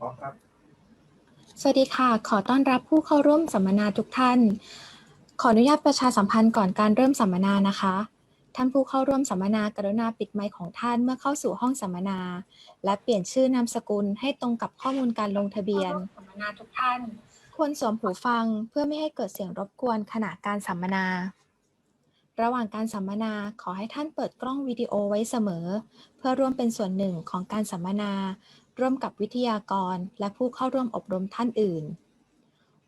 อครับสวัสดีค่ะขอต้อนรับผู้เข้าร่วมสัมมนาทุกท่านขออนุญาตประชาสัมพันธ์ก่อนการเริ่มสัมมนานะคะท่านผู้เข้าร่วมสัมมนากรุณาปิดไมค์ของท่านเมื่อเข้าสู่ห้องสัมมนาและเปลี่ยนชื่อนามสกุลให้ตรงกับข้อมูลการลงทะเบียนสัมมนาทุกท่านควรสวมหูฟังเพื่อไม่ให้เกิดเสียงรบกวนขณะการสัมมนาระหว่างการสัมมนาขอให้ท่านเปิดกล้องวิดีโอไว้เสมอเพื่อร่วมเป็นส่วนหนึ่งของการสัมมนาร่วมกับวิทยากรและผู้เข้าร่วมอบรมท่านอื่น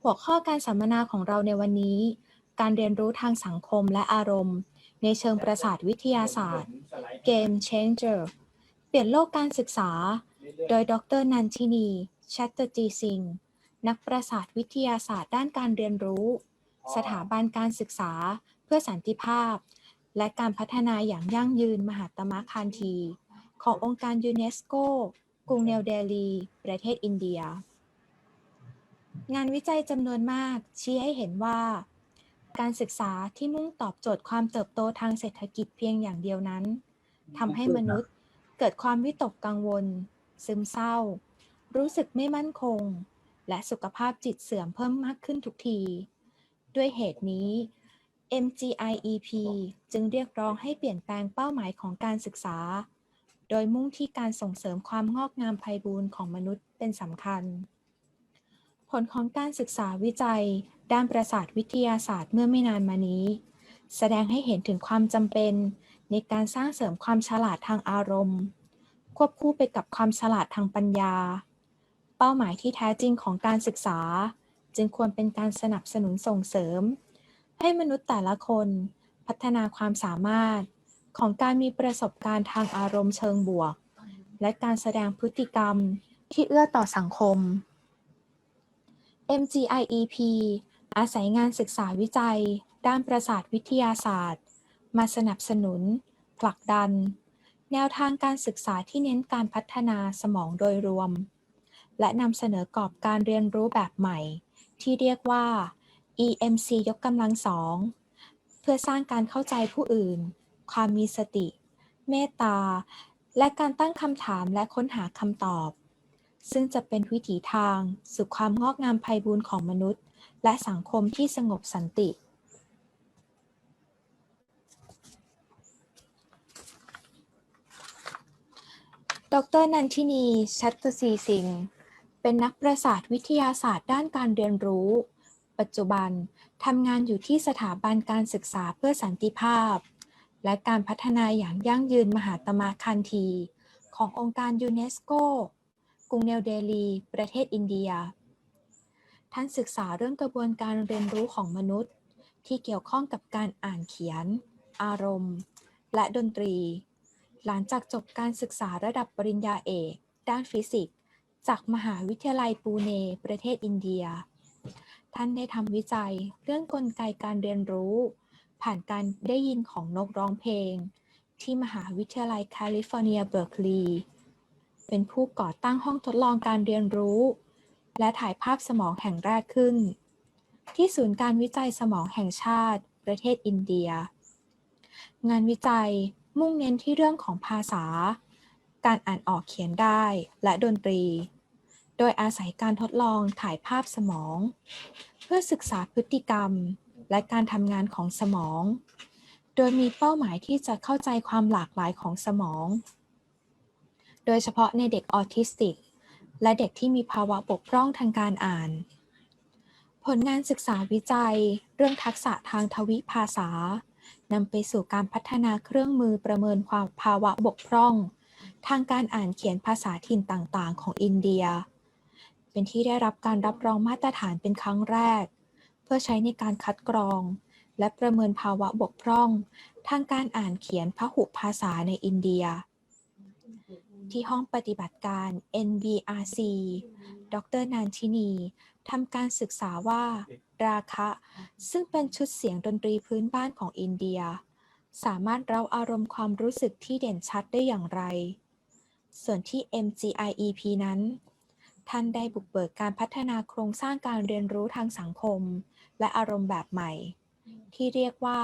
หัวข้อการสัมมนาของเราในวันนี้การเรียนรู้ทางสังคมและอารมณ์ในเชิงประสาทวิทยาศาสตร์ Game Changer เปลี่ยนโลกการศึกษาโดยดร.นันทินี แชตเตอร์ นักประสาทวิทยาศาสตร์ด้านการเรียนรู้สถาบันการศึกษาเพื่อสันติภาพและการพัฒนาอย่างยั่งยืนมหาตมะคานธีขององค์การยูเนสโกกรุงนิวเดลีประเทศอินเดียงานวิจัยจำนวนมากชี้ให้เห็นว่าการศึกษาที่มุ่งตอบโจทย์ความเติบโตทางเศรษฐกิจเพียงอย่างเดียวนั้นทำให้มนุษย์เกิดความวิตกกังวลซึมเศร้ารู้สึกไม่มั่นคงและสุขภาพจิตเสื่อมเพิ่มมากขึ้นทุกทีด้วยเหตุนี้ MGIEP จึงเรียกร้องให้เปลี่ยนแปลงเป้าหมายของการศึกษาโดยมุ่งที่การส่งเสริมความงอกงามไพบูลย์ของมนุษย์เป็นสำคัญผลของการศึกษาวิจัยด้านประสาทวิทยาศาสตร์เมื่อไม่นานมานี้แสดงให้เห็นถึงความจำเป็นในการสร้างเสริมความฉลาดทางอารมณ์ควบคู่ไปกับความฉลาดทางปัญญาเป้าหมายที่แท้จริงของการศึกษาจึงควรเป็นการสนับสนุนส่งเสริมให้มนุษย์แต่ละคนพัฒนาความสามารถของการมีประสบการณ์ทางอารมณ์เชิงบวกและการแสดงพฤติกรรมที่เอื้อต่อสังคม MGIEP อาศัยงานศึกษาวิจัยด้านประสาทวิทยาศาสตร์มาสนับสนุนผลักดันแนวทางการศึกษาที่เน้นการพัฒนาสมองโดยรวมและนำเสนอกรอบการเรียนรู้แบบใหม่ที่เรียกว่า EMC ยกกำลังสองเพื่อสร้างการเข้าใจผู้อื่นความมีสติเมตตาและการตั้งคำถามและค้นหาคำตอบซึ่งจะเป็นวิถีทางสู่ความงอกงามไพบูลย์ของมนุษย์และสังคมที่สงบสันติดร.นันทินี ชัตเตอร์สิงห์เป็นนักประสาทวิทยาศาสตร์ด้านการเรียนรู้ปัจจุบันทำงานอยู่ที่สถาบันการศึกษาเพื่อสันติภาพและการพัฒนาอย่างยั่งยืนมหาตมะคานธีขององค์การยูเนสโกกรุงนิวเดลีประเทศอินเดียท่านศึกษาเรื่องกระบวนการเรียนรู้ของมนุษย์ที่เกี่ยวข้องกับการอ่านเขียนอารมณ์และดนตรีหลังจากจบการศึกษาระดับปริญญาเอกด้านฟิสิกส์จากมหาวิทยาลัยปูเนประเทศอินเดียท่านได้ทำวิจัยเรื่องกลไกการเรียนรู้ผ่านการได้ยินของนกร้องเพลงที่มหาวิทยาลัยแคลิฟอร์เนียเบิร์กลีย์เป็นผู้ก่อตั้งห้องทดลองการเรียนรู้และถ่ายภาพสมองแห่งแรกขึ้นที่ศูนย์การวิจัยสมองแห่งชาติประเทศอินเดียงานวิจัยมุ่งเน้นที่เรื่องของภาษาการอ่านออกเขียนได้และดนตรีโดยอาศัยการทดลองถ่ายภาพสมองเพื่อศึกษาพฤติกรรมและการทำงานของสมองโดยมีเป้าหมายที่จะเข้าใจความหลากหลายของสมองโดยเฉพาะในเด็กออทิสติกและเด็กที่มีภาวะบกพร่องทางการอ่านผลงานศึกษาวิจัยเรื่องทักษะทางทวิภาษานำไปสู่การพัฒนาเครื่องมือประเมินความภาวะบกพร่องทางการอ่านเขียนภาษาถิ่นต่างๆของอินเดียเป็นที่ได้รับการรับรองมาตรฐานเป็นครั้งแรกเพื่อใช้ในการคัดกรองและประเมินภาวะบกพร่องทางการอ่านเขียนพหุภาษาในอินเดียที่ห้องปฏิบัติการ NBRC ดร.นันทินีทำการศึกษาว่าราคะซึ่งเป็นชุดเสียงดนตรีพื้นบ้านของอินเดียสามารถเร้าอารมณ์ความรู้สึกที่เด่นชัดได้อย่างไรส่วนที่ MGIEP นั้นท่านได้บุกเบิกการพัฒนาโครงสร้างการเรียนรู้ทางสังคมและอารมณ์แบบใหม่ที่เรียกว่า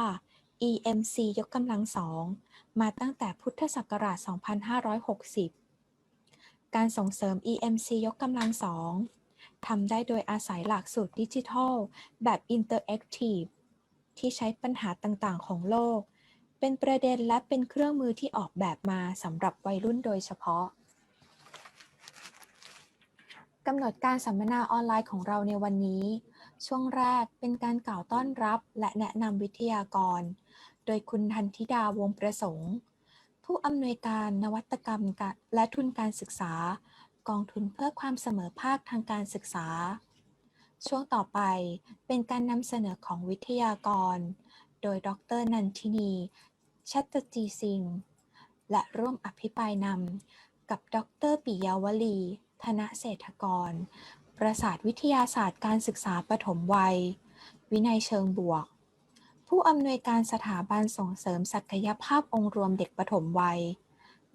EMC ยกกำลังสองมาตั้งแต่พุทธศักราช 2560 การส่งเสริม EMC ยกกำลังสองทำได้โดยอาศัยหลักสูตรดิจิทัลแบบอินเตอร์แอคทีฟที่ใช้ปัญหาต่างๆของโลกเป็นประเด็นและเป็นเครื่องมือที่ออกแบบมาสำหรับวัยรุ่นโดยเฉพาะกำหนดการสัมมนาออนไลน์ของเราในวันนี้ช่วงแรกเป็นการกล่าวต้อนรับและแนะนำวิทยากรโดยคุณทันธิดาวงศ์ประสงค์ผู้อำนวยการนวัตกรรมและทุนการศึกษากองทุนเพื่อความเสมอภาคทางการศึกษาช่วงต่อไปเป็นการนำเสนอของวิทยากรโดยดร.นันทินีชัตตจีสิงห์และร่วมอภิปรายนำกับดร.ปิยวลีธนเศรษฐกรประสาทวิทยาศาสตร์การศึกษาปฐมวัยวินัยเชิงบวกผู้อำนวยการสถาบันส่งเสริมศักยภาพองค์รวมเด็กปฐมวัย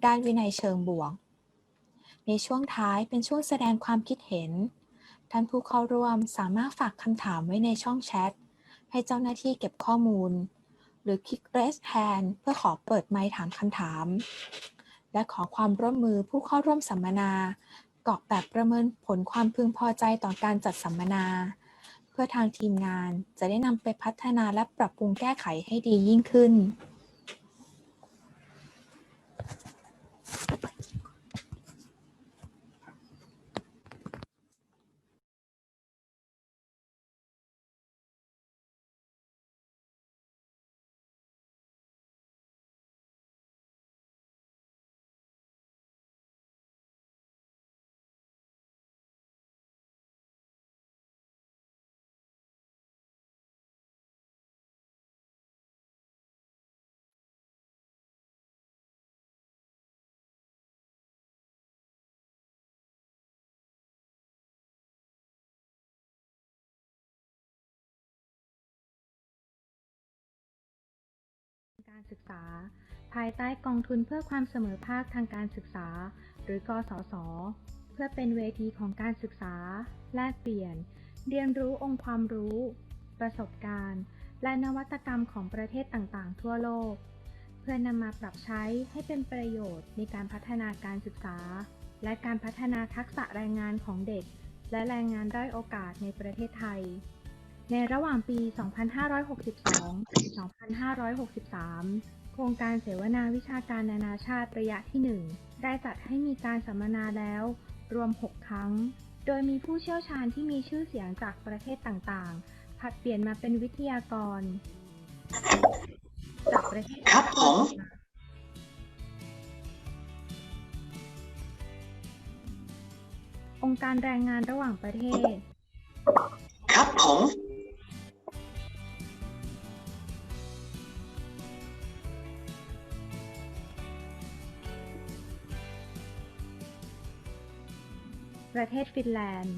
ด้านวินัยเชิงบวกในช่วงท้ายเป็นช่วงแสดงความคิดเห็นท่านผู้เข้าร่วมสามารถฝากคำถามไว้ในช่องแชทให้เจ้าหน้าที่เก็บข้อมูลหรือคลิก Raise Hand เพื่อขอเปิดไมค์ถามคำถามและขอความร่วมมือผู้เข้าร่วมสัมมนากรอกแบบประเมินผลความพึงพอใจต่อการจัดสัมมนาเพื่อทางทีมงานจะได้นำไปพัฒนาและปรับปรุงแก้ไขให้ดียิ่งขึ้นการศึกษาภายใต้กองทุนเพื่อความเสมอภาคทางการศึกษาหรือกสศเพื่อเป็นเวทีของการศึกษาแลกเปลี่ยนเรียนรู้องค์ความรู้ประสบการณ์และนวัตกรรมของประเทศต่างๆทั่วโลกเพื่อนำมาปรับใช้ให้เป็นประโยชน์ในการพัฒนาการศึกษาและการพัฒนาทักษะแรงงานของเด็กและแรงงานด้อยโอกาสในประเทศไทยในระหว่างปี 2562 ถึง 2563 โครงการเสวนาวิชาการนานาชาติระยะที่ 1 ได้จัดให้มีการสัมมนาแล้วรวม 6 ครั้ง โดยมีผู้เชี่ยวชาญที่มีชื่อเสียงจากประเทศต่างๆ ผลัดเปลี่ยนมาเป็นวิทยากรจากประเทศครับผมองค์การแรงงานระหว่างประเทศครับผมประเทศฟินแลนด์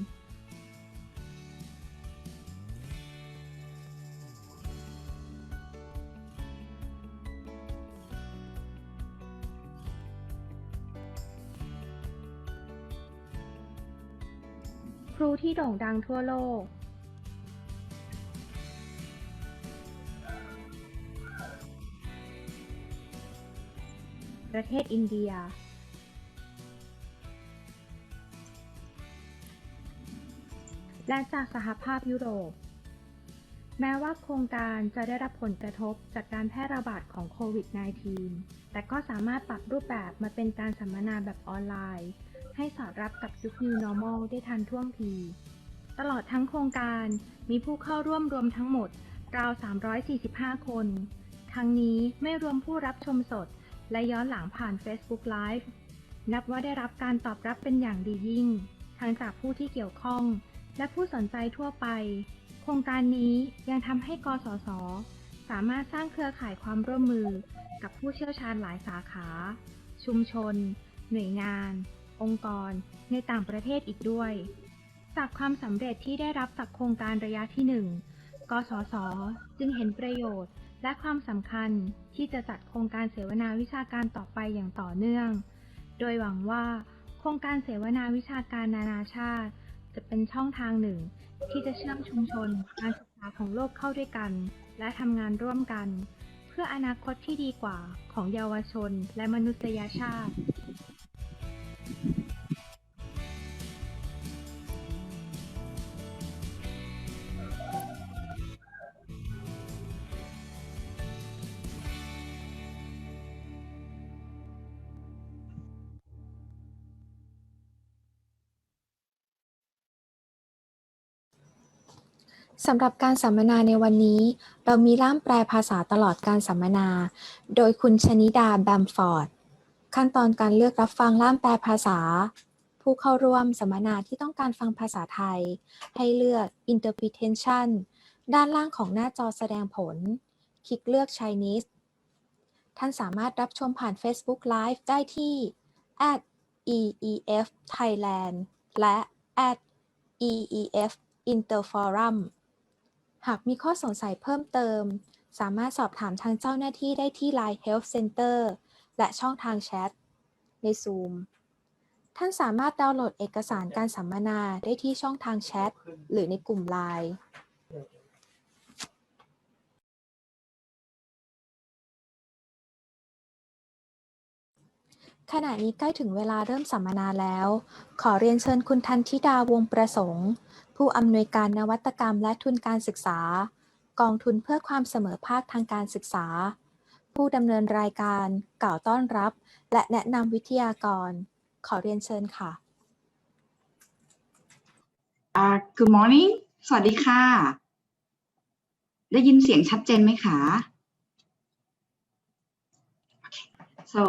ครูที่โด่งดังทั่วโลกประเทศอินเดียและจากสหภาพยุโรปแม้ว่าโครงการจะได้รับผลกระทบจากการแพร่ระบาดของโควิด -19 แต่ก็สามารถปรับรูปแบบมาเป็นการสัมมนาแบบออนไลน์ให้สอดรับกับยุค New Normal ได้ทันท่วงทีตลอดทั้งโครงการมีผู้เข้าร่วมรวมทั้งหมดราว 345 คนทั้งนี้ไม่รวมผู้รับชมสดและย้อนหลังผ่าน Facebook Live นับว่าได้รับการตอบรับเป็นอย่างดียิ่งทั้งจากผู้ที่เกี่ยวข้องและผู้สนใจทั่วไปโครงการนี้ยังทำให้กสศสามารถสร้างเครือข่ายความร่วมมือกับผู้เชี่ยวชาญหลายสาขาชุมชนหน่วยงานองค์กรในต่างประเทศอีกด้วยจากความสำเร็จที่ได้รับจากโครงการระยะที่ 1 กสศจึงเห็นประโยชน์และความสำคัญที่จะจัดโครงการเสวนาวิชาการต่อไปอย่างต่อเนื่องโดยหวังว่าโครงการเสวนาวิชาการนานาชาติจะเป็นช่องทางหนึ่งที่จะเชื่อมชุมชนการศึกษาของโลกเข้าด้วยกันและทำงานร่วมกันเพื่ออนาคตที่ดีกว่าของเยาวชนและมนุษยชาติ สำหรับการสัมมนาในวันนี้เรามีล่ามแปลภาษาตลอดการสัมมนาโดยคุณชนิดาแบมฟอร์ดขั้นตอนการเลือกรับฟังล่ามแปลภาษาผู้เข้าร่วมสัมมนาที่ต้องการฟังภาษาไทยให้เลือก Interpretation ด้านล่างของหน้าจอแสดงผลคลิกเลือก Chinese ท่านสามารถรับชมผ่าน Facebook Live ได้ที่ @EEF Thailand และ @EEF Interforum หากมีข้อสงสัยเพิ่มเติมสามารถสอบถามทางเจ้าหน้าที่ได้ที่ Line Help Center และช่องทางแชทใน Zoom ท่านสามารถดาวน์โหลดเอกสารการสัมมนาได้ที่ช่องทางแชทหรือในกลุ่ม Lineขณะนี้ใกล้ถึงเวลาเริ่มสัมมนาแล้วขอเรียนเชิญคุณทันธิดาวงประสงค์ผู้อำนวยการนวัตกรรมและทุนการศึกษากองทุนเพื่อความเสมอภาคทางการศึกษาผู้ดำเนินรายการกล่าวต้อนรับและแนะนำวิทยากรขอเรียนเชิญค่ะ Good morning สวัสดีค่ะได้ยินเสียงชัดเจนไหมคะ So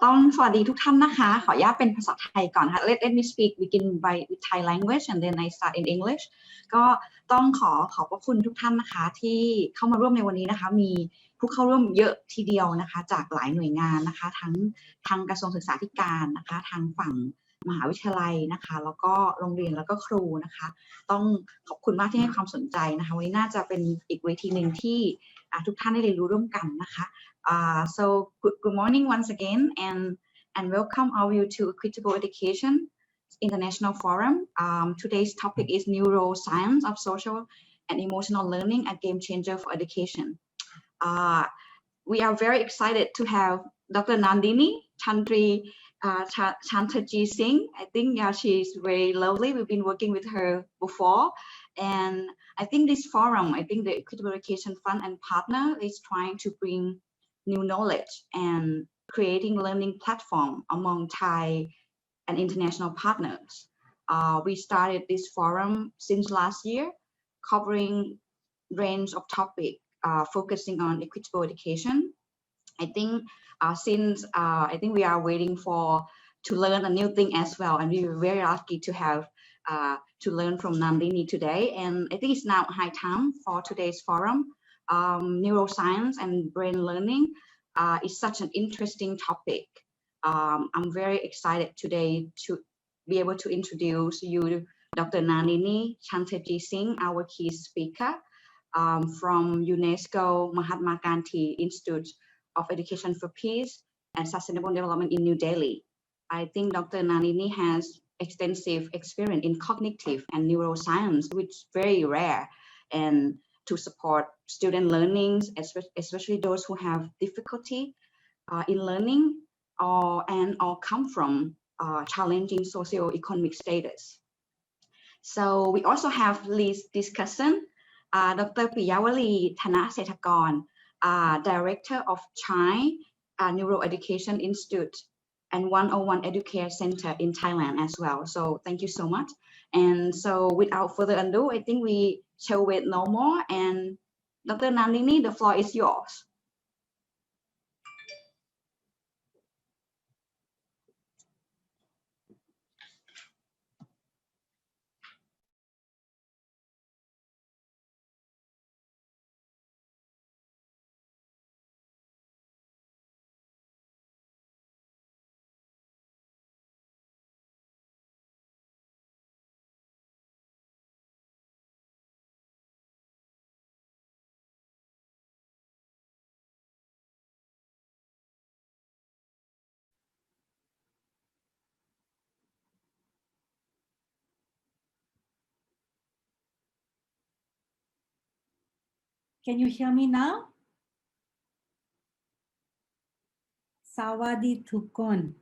ต้องสวัสดีทุกท่านนะคะขออนุญาตเป็นภาษาไทยก่อนค่ะ Let me speak begin by with Thai language and then I start in English ก็ต้องขอบพระคุณทุกท่านนะคะที่เข้ามาร่วมในวันนี้นะคะมีผู้เข้าร่วมเยอะทีเดียวนะคะจากหลายหน่วยงานนะคะทั้งทางกระทรวงศึกษาธิการนะคะทางฝั่งมหาวิทยาลัยนะคะแล้วก็โรงเรียนแล้วก็ครูนะคะต้องขอบคุณมากที่ให้ความสนใจนะคะวันนี้น่าจะเป็นอีกเวทีหนึ่งที่ทุกท่านได้เรียนรู้ร่วมกันนะคะ So good morning once again and welcome all you to Equitable Education International Forum. Today's topic is neuroscience of social and emotional learning, a game changer for education. We are very excited to have Dr. Nandini Chantraji Singh. I think she's very lovely. We've been working with her before. And I think this forum, I think the Equitable Education Fund and partner is trying to bring new knowledge and creating learning platform among Thai and international partners. We started this forum since last year, covering range of topics, focusing on equitable education. I think since I think we are waiting to learn a new thing as well, and we were very lucky to have to learn from Nandini today. And I think it's now high time for today's forum. Neuroscience and brain learning is such an interesting topic. I'm very excited today to be able to introduce you Dr. Nandini Chantraji Singh, our key speaker from UNESCO Mahatma Gandhi Institute of Education for Peace and Sustainable Development in New Delhi. I think Dr. Nandini has extensive experience in cognitive and neuroscience, which is very rare, and to support student learnings, especially those who have difficulty in learning or come from challenging socio-economic status. So we also have lead discussion, Dr. Piyawali Thanasetakon, Director of Chai Neuroeducation Institute and 101 Educare Center in Thailand as well. So thank you so much. And so without further ado, I think we shall wait no more. And Dr. Nandini, the floor is yours. Can you hear me now? Sawadi Thukon.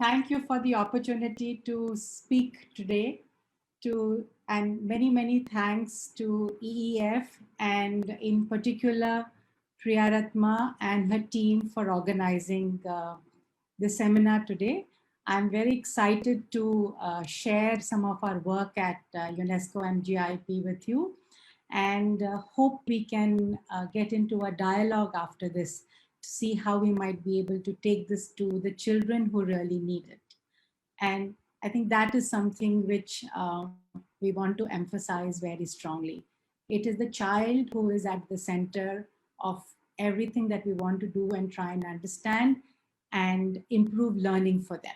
Thank you for the opportunity to speak today. And many thanks to EEF and in particular Priyaratma and her team for organizing the seminar today. I'm very excited to share some of our work at UNESCO MGIP with you, and hope we can get into a dialogue after this to see how we might be able to take this to the children who really need it. And I think that is something which we want to emphasize very strongly. It is the child who is at the center of everything that we want to do and try and understand and improve learning for them.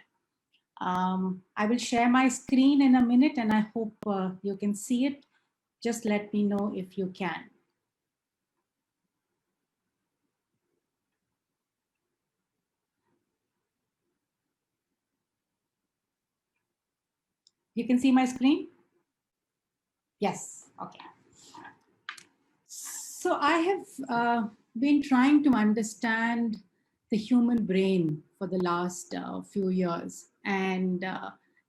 I will share my screen in a minute, and I hope you can see it. Just let me know if you can. You can see my screen? Yes, okay. So I have been trying to understand the human brain for the last few years. And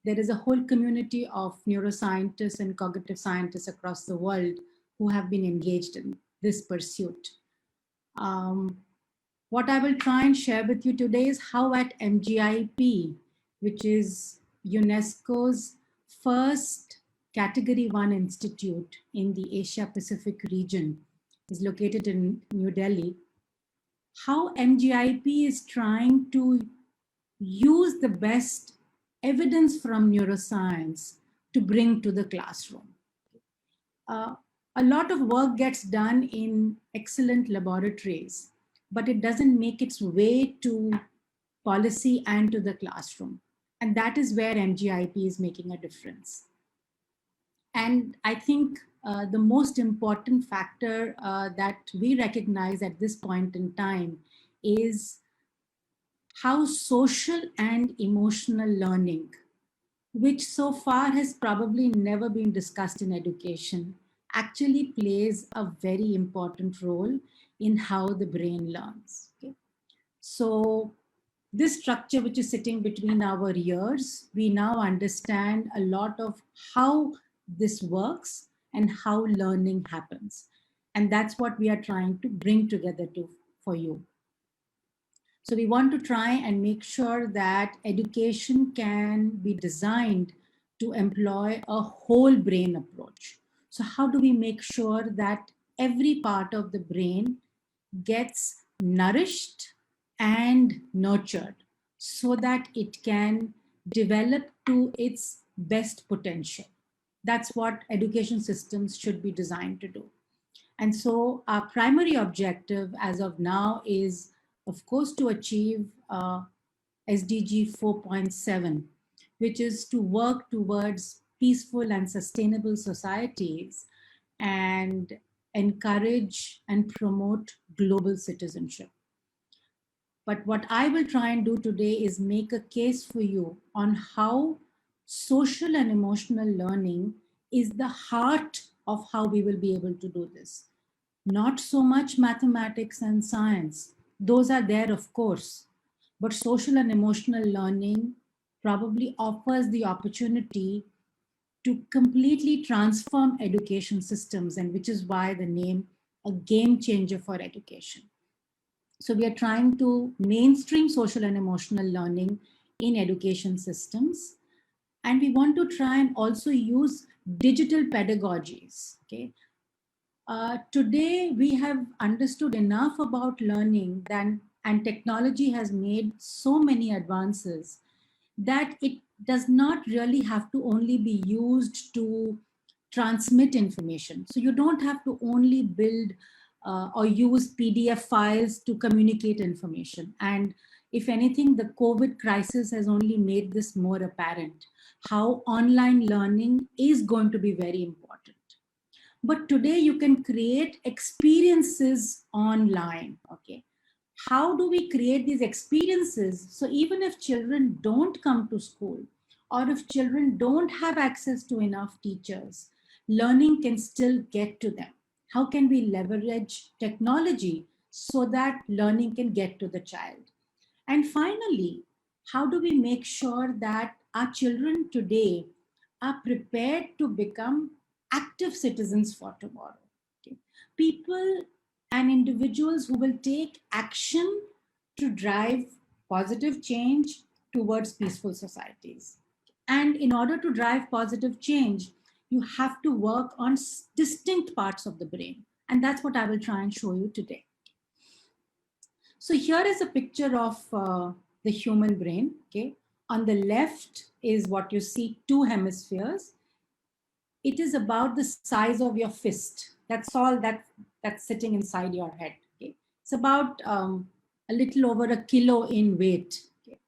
there is a whole community of neuroscientists and cognitive scientists across the world who have been engaged in this pursuit. What I will try and share with you today is how at MGIP, which is UNESCO's first Category 1 institute in the Asia Pacific region, is located in New Delhi, how MGIP is trying to use the best evidence from neuroscience to bring to the classroom. A lot of work gets done in excellent laboratories, but it doesn't make its way to policy and to the classroom. And that is where MGIP is making a difference. And I think the most important factor that we recognize at this point in time is how social and emotional learning, which so far has probably never been discussed in education, actually plays a very important role in how the brain learns. Okay? So this structure, which is sitting between our ears, we now understand a lot of how this works and how learning happens. And that's what we are trying to bring together for you. So we want to try and make sure that education can be designed to employ a whole brain approach. So how do we make sure that every part of the brain gets nourished and nurtured so that it can develop to its best potential? That's what education systems should be designed to do. And so our primary objective as of now is, of course, to achieve SDG 4.7, which is to work towards peaceful and sustainable societies and encourage and promote global citizenship. But what I will try and do today is make a case for you on how social and emotional learning is the heart of how we will be able to do this. Not so much mathematics and science. Those are there, of course. But social and emotional learning probably offers the opportunity to completely transform education systems, and which is why the name a game changer for education. So we are trying to mainstream social and emotional learning in education systems. And we want to try and also use digital pedagogies. Okay. Today, we have understood enough about learning and technology has made so many advances that it does not really have to only be used to transmit information. So you don't have to only build or use PDF files to communicate information. And if anything, the COVID crisis has only made this more apparent, how online learning is going to be very important. But today you can create experiences online, okay? How do we create these experiences? So even if children don't come to school, or if children don't have access to enough teachers, learning can still get to them. How can we leverage technology so that learning can get to the child? And finally, how do we make sure that our children today are prepared to become active citizens for tomorrow? Okay. People and individuals who will take action to drive positive change towards peaceful societies. And in order to drive positive change, you have to work on distinct parts of the brain. And that's what I will try and show you today. So here is a picture of the human brain. Okay. On the left is what you see, two hemispheres. It is about the size of your fist. That's all that's sitting inside your head. Okay. It's about a little over a kilo in weight. Okay.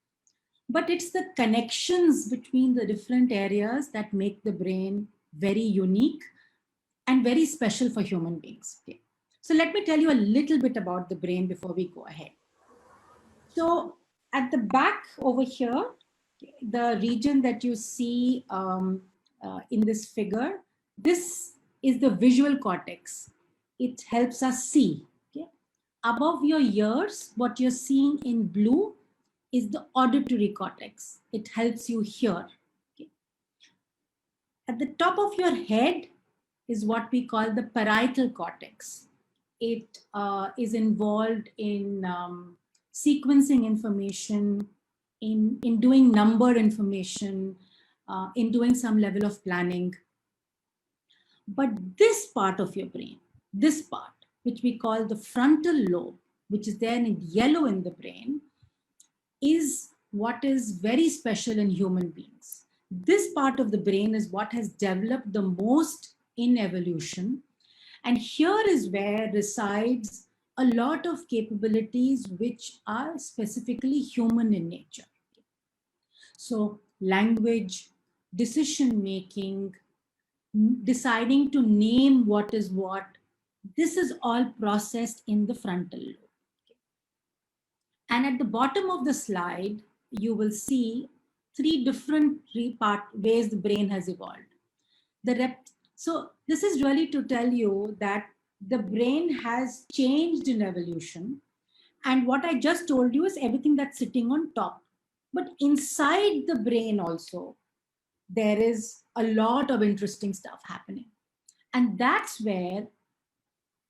But it's the connections between the different areas that make the brain very unique and very special for human beings. Okay. So let me tell you a little bit about the brain before we go ahead. So at the back over here, the region that you see in this figure, this is the visual cortex. It helps us see. Okay? Above your ears, what you're seeing in blue is the auditory cortex. It helps you hear. Okay? At the top of your head is what we call the parietal cortex. It is involved in sequencing information, in doing number information, in doing some level of planning. But this part of your brain, this part, which we call the frontal lobe, which is there in yellow in the brain, is what is very special in human beings. This part of the brain is what has developed the most in evolution. And here is where resides a lot of capabilities which are specifically human in nature. So language, decision making, deciding to name what is what, this is all processed in the frontal lobe. And at the bottom of the slide, you will see three different ways the brain has evolved. So this is really to tell you that the brain has changed in evolution. And what I just told you is everything that's sitting on top. But inside the brain also, there is a lot of interesting stuff happening. And that's where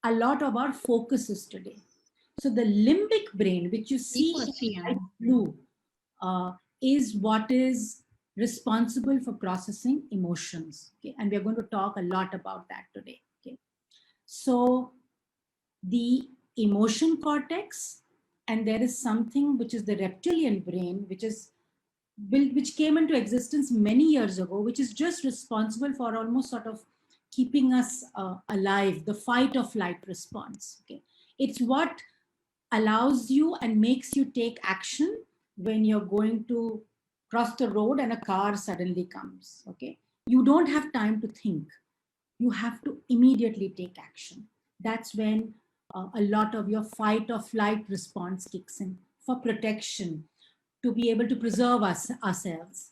a lot of our focus is today. So the limbic brain, which you see in light blue, is what is responsible for processing emotions. Okay? And we're going to talk a lot about that today. Okay? So the emotion cortex, and there is something which is the reptilian brain, which came into existence many years ago, which is just responsible for almost sort of keeping us alive, the fight or flight response. Okay? It's what allows you and makes you take action when you're going to cross the road and a car suddenly comes. Okay, you don't have time to think. You have to immediately take action. That's when a lot of your fight or flight response kicks in for protection, to be able to preserve ourselves.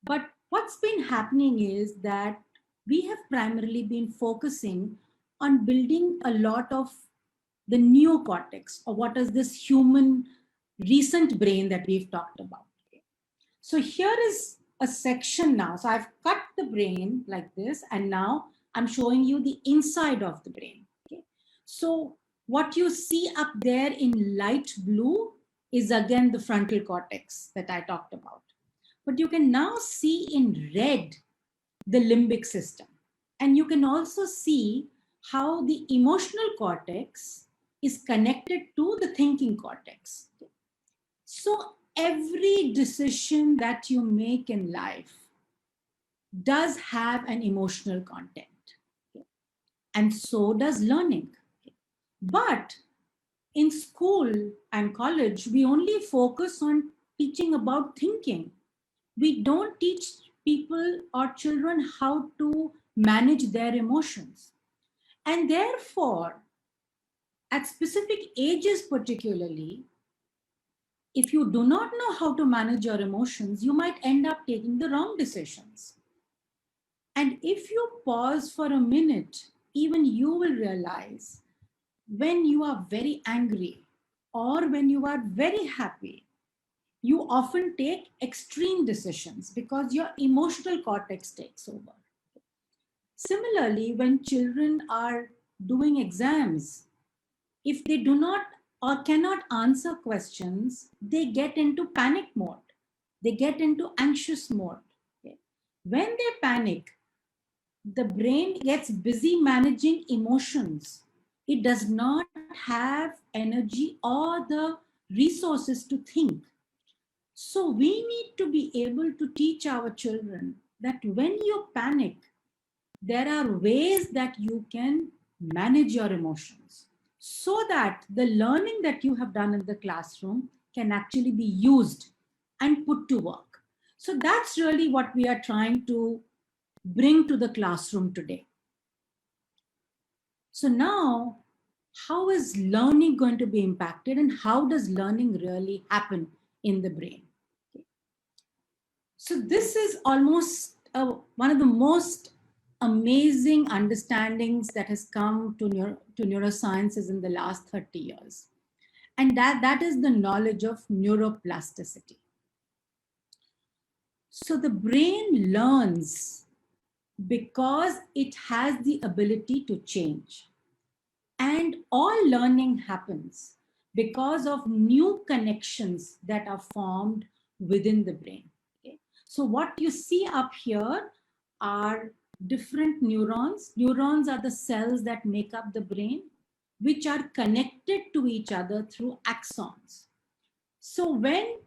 But what's been happening is that we have primarily been focusing on building a lot of the neocortex, or what is this human recent brain that we've talked about. Okay. So here is a section now. So I've cut the brain like this, and now I'm showing you the inside of the brain. Okay. So what you see up there in light blue is again the frontal cortex that I talked about. But you can now see in red the limbic system. And you can also see how the emotional cortex is connected to the thinking cortex. So every decision that you make in life does have an emotional content. And so does learning. But in school and college, we only focus on teaching about thinking. We don't teach people or children how to manage their emotions. And therefore, at specific ages particularly, if you do not know how to manage your emotions, you might end up taking the wrong decisions. And if you pause for a minute, even you will realize when you are very angry or when you are very happy, you often take extreme decisions because your emotional cortex takes over. Similarly, when children are doing exams, if they do not or cannot answer questions, they get into panic mode. They get into anxious mode. Okay? When they panic, the brain gets busy managing emotions. It does not have energy or the resources to think. So we need to be able to teach our children that when you panic, there are ways that you can manage your emotions so that the learning that you have done in the classroom can actually be used and put to work. So that's really what we are trying to bring to the classroom today. So now, how is learning going to be impacted and how does learning really happen in the brain? Okay. So this is almost one of the most amazing understandings that has come to neurosciences in the last 30 years. And that is the knowledge of neuroplasticity. So the brain learns because it has the ability to change. And all learning happens because of new connections that are formed within the brain. Okay? So what you see up here are different neurons. Neurons are the cells that make up the brain, which are connected to each other through axons. So when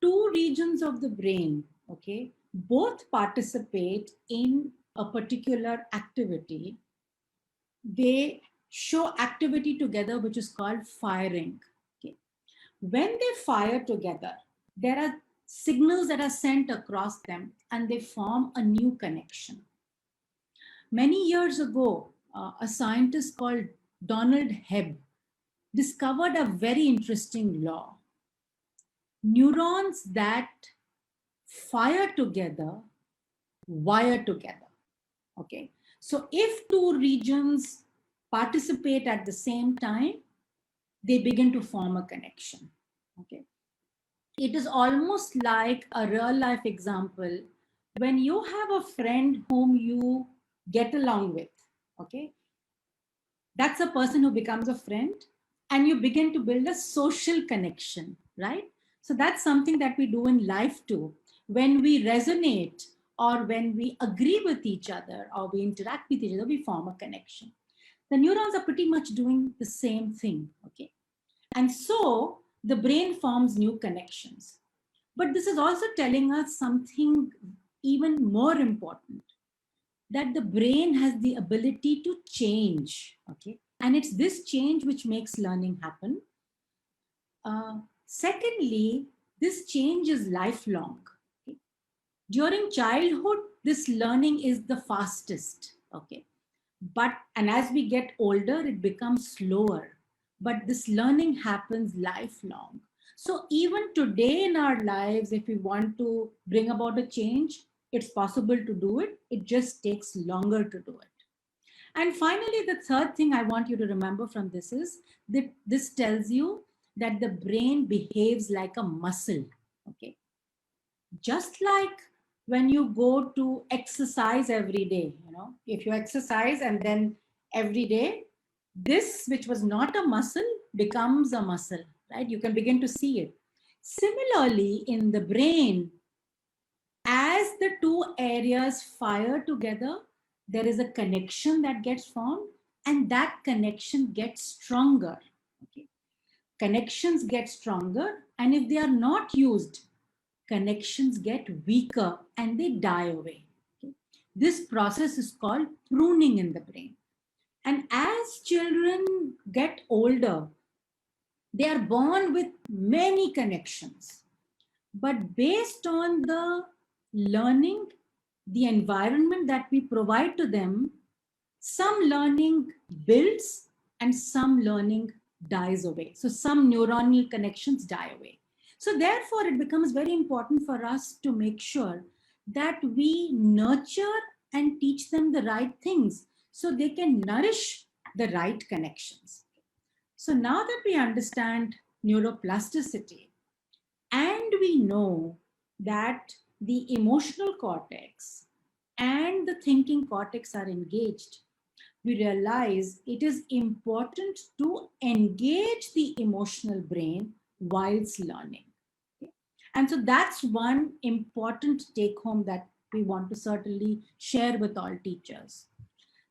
two regions of the brain, okay, both participate in a particular activity, they show activity together, which is called firing. Okay. When they fire together, there are signals that are sent across them and they form a new connection. Many years ago, a scientist called Donald Hebb discovered a very interesting law. Neurons that fire together wire together. Okay. So if two regions participate at the same time, they begin to form a connection. Okay. It is almost like a real life example when you have a friend whom you get along with. Okay. That's a person who becomes a friend and you begin to build a social connection, right? So that's something that we do in life too. When we resonate or when we agree with each other or we interact with each other, we form a connection. The neurons are pretty much doing the same thing, okay? And so the brain forms new connections. But this is also telling us something even more important, that the brain has the ability to change, okay? And it's this change which makes learning happen. Secondly, this change is lifelong. Okay? During childhood, this learning is the fastest, okay? And as we get older, it becomes slower. But this learning happens lifelong. So even today in our lives, if we want to bring about a change, it's possible to do it. It just takes longer to do it. And finally, the third thing I want you to remember from this is that this tells you that the brain behaves like a muscle. Okay. Just like when you go to exercise every day, you know, if you exercise and then every day, this which was not a muscle becomes a muscle, right? You can begin to see it. Similarly, in the brain, as the two areas fire together, there is a connection that gets formed and that connection gets stronger. Okay. Connections get stronger, and if they are not used, connections get weaker and they die away. Okay. This process is called pruning in the brain. And as children get older, they are born with many connections. But based on the learning, the environment that we provide to them, some learning builds and some learning dies away. So some neuronal connections die away. So therefore, it becomes very important for us to make sure that we nurture and teach them the right things so they can nourish the right connections. So now that we understand neuroplasticity and we know that the emotional cortex and the thinking cortex are engaged, we realize it is important to engage the emotional brain whilst learning. Okay? And so that's one important take home that we want to certainly share with all teachers.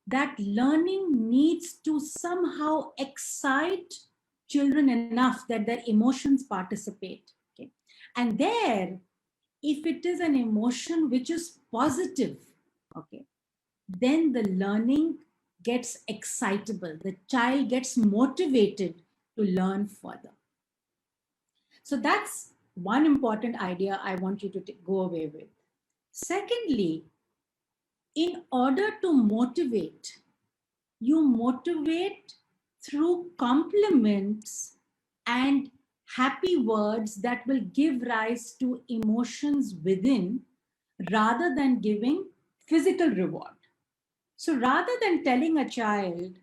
That learning needs to somehow excite children enough that their emotions participate. Okay? And there, if it is an emotion which is positive, okay, then the learning gets excitable. The child gets motivated to learn further. So that's one important idea I want you to go away with. Secondly, in order to motivate, you motivate through compliments and happy words that will give rise to emotions within rather than giving physical reward. So rather than telling a child,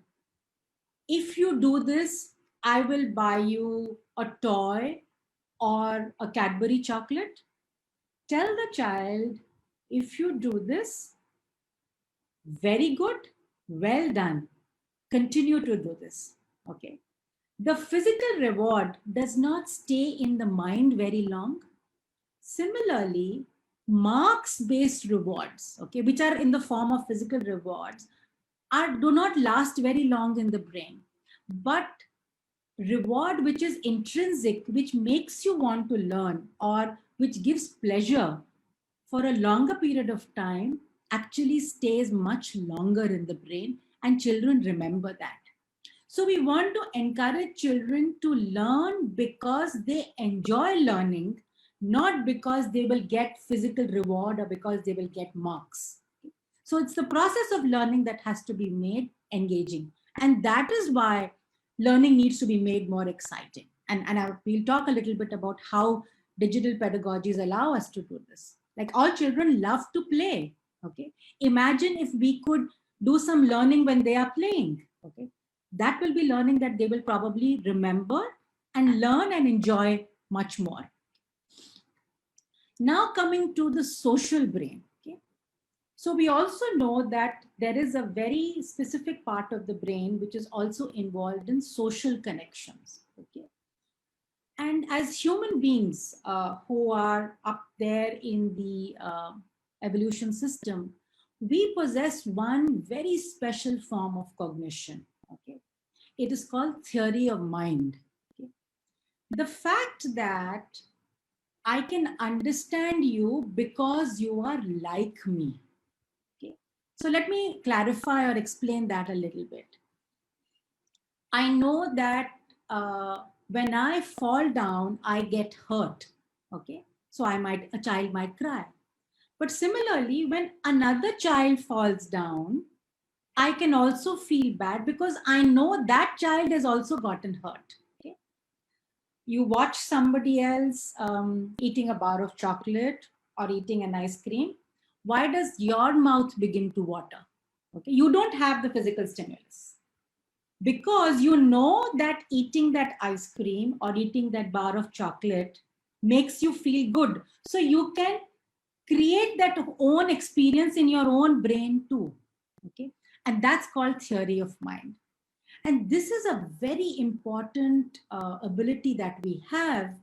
if you do this, I will buy you a toy or a Cadbury chocolate, tell the child, if you do this, very good, well done, continue to do this. Okay. The physical reward does not stay in the mind very long. Similarly, marks-based rewards, okay, which are in the form of physical rewards, do not last very long in the brain. But reward which is intrinsic, which makes you want to learn or which gives pleasure for a longer period of time, actually stays much longer in the brain, and children remember that. So we want to encourage children to learn because they enjoy learning, not because they will get physical reward or because they will get marks. So it's the process of learning that has to be made engaging. And that is why learning needs to be made more exciting. And we'll talk a little bit about how digital pedagogies allow us to do this. Like, all children love to play. Okay. Imagine if we could do some learning when they are playing. Okay. That will be learning that they will probably remember and learn and enjoy much more. Now coming to the social brain. Okay. So we also know that there is a very specific part of the brain which is also involved in social connections. Okay. And as human beings who are up there in the evolution system, we possess one very special form of cognition. Okay. It is called theory of mind. Okay. The fact that I can understand you because you are like me. Okay. So let me clarify or explain that a little bit. I know that when I fall down, I get hurt. Okay. So a child might cry. But similarly, when another child falls down, I can also feel bad because I know that child has also gotten hurt. Okay? You watch somebody else eating a bar of chocolate or eating an ice cream. Why does your mouth begin to water? Okay? You don't have the physical stimulus. Because you know that eating that ice cream or eating that bar of chocolate makes you feel good. So you can create that own experience in your own brain too. Okay? And that's called theory of mind. And this is a very important ability that we have,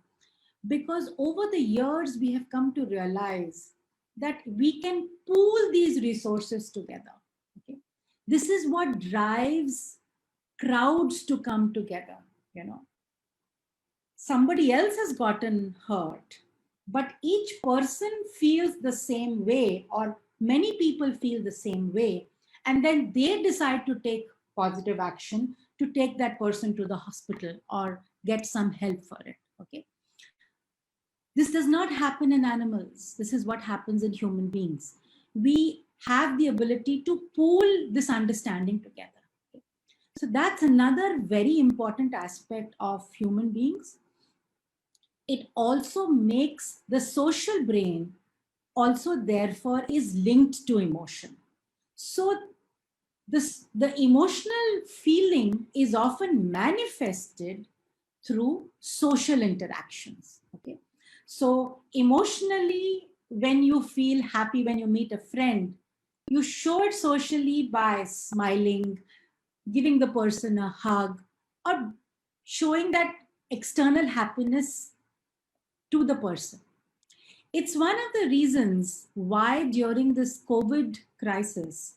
because over the years, we have come to realize that we can pool these resources together. Okay? This is what drives crowds to come together. You know, somebody else has gotten hurt, but each person feels the same way, or many people feel the same way. And then they decide to take positive action to take that person to the hospital or get some help for it. Okay. This does not happen in animals. This is what happens in human beings. We have the ability to pool this understanding together. Okay. So that's another very important aspect of human beings. It also makes the social brain also therefore is linked to emotion. So the emotional feeling is often manifested through social interactions. Okay. So emotionally, when you feel happy when you meet a friend, you show it socially by smiling, giving the person a hug, or showing that external happiness to the person. It's one of the reasons why during this COVID crisis,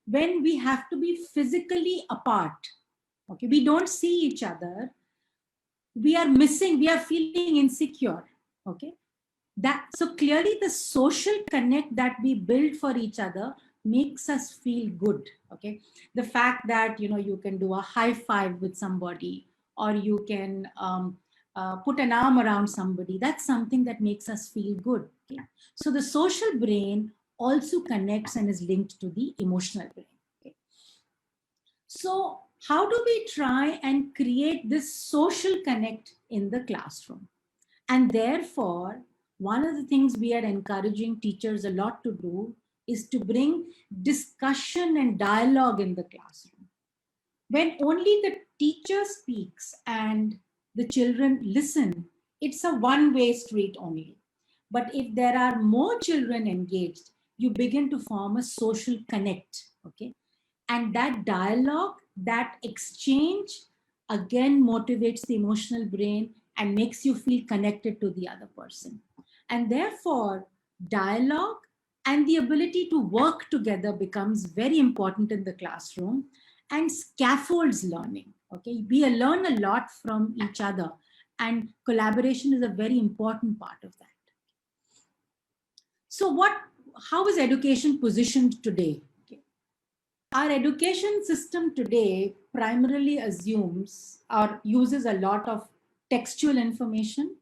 when we have to be physically apart, okay, we don't see each other, we are missing, we are feeling insecure, okay. That, so clearly the social connect that we build for each other makes us feel good, okay. The fact that, you know, you can do a high five with somebody, or you can put an arm around somebody, that's something that makes us feel good, okay? So the social brain also connects and is linked to the emotional brain, okay? So how do we try and create this social connect in the classroom? And therefore, one of the things we are encouraging teachers a lot to do is to bring discussion and dialogue in the classroom. When only the teacher speaks and the children listen, it's a one-way street only. But if there are more children engaged, you begin to form a social connect, okay? And that dialogue, that exchange, again motivates the emotional brain and makes you feel connected to the other person. And therefore, dialogue and the ability to work together becomes very important in the classroom, and scaffolds learning, okay? We learn a lot from each other, and collaboration is a very important part of that. So how is education positioned today? Our education system today primarily assumes or uses a lot of textual information.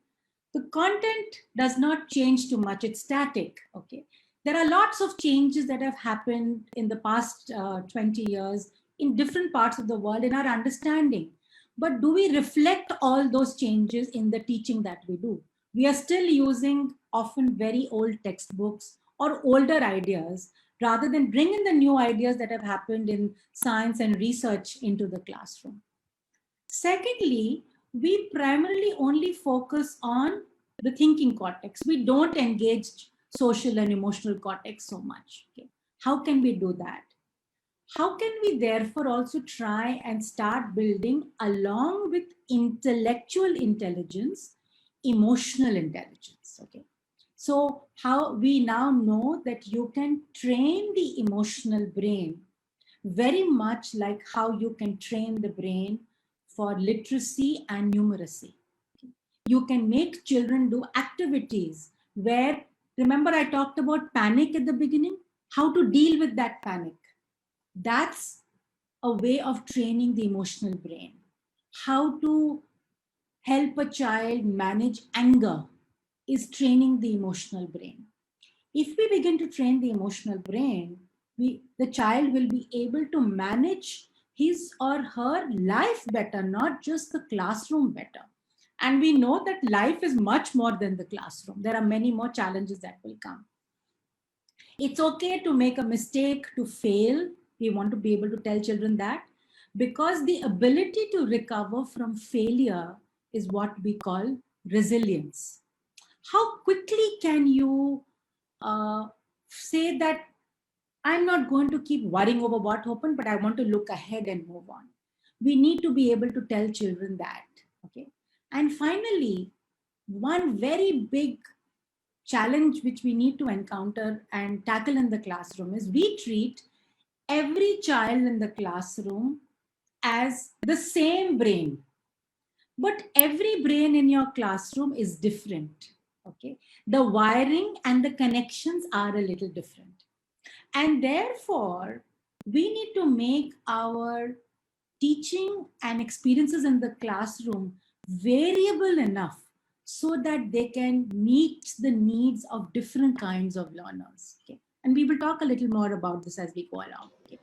The content does not change too much, it's static, okay? There are lots of changes that have happened in the past 20 years in different parts of the world in our understanding. But do we reflect all those changes in the teaching that we do? We are still using often very old textbooks or older ideas, rather than bring in the new ideas that have happened in science and research into the classroom. Secondly, we primarily only focus on the thinking cortex. We don't engage social and emotional cortex so much. Okay? How can we do that? How can we therefore also try and start building, along with intellectual intelligence, emotional intelligence? Okay. So how we now know that you can train the emotional brain very much like how you can train the brain for literacy and numeracy. You can make children do activities where, remember I talked about panic at the beginning, how to deal with that panic. That's a way of training the emotional brain. How to help a child manage anger is training the emotional brain. If we begin to train the emotional brain, the child will be able to manage his or her life better, not just the classroom better. And we know that life is much more than the classroom. There are many more challenges that will come. It's okay to make a mistake, to fail. We want to be able to tell children that, because the ability to recover from failure is what we call resilience. How quickly can you say that I'm not going to keep worrying over what happened, but I want to look ahead and move on? We need to be able to tell children that, okay? And finally, one very big challenge which we need to encounter and tackle in the classroom is we treat every child in the classroom as the same brain. But every brain in your classroom is different, okay? The wiring and the connections are a little different. And therefore, we need to make our teaching and experiences in the classroom variable enough so that they can meet the needs of different kinds of learners. Okay? And we will talk a little more about this as we go along. Okay?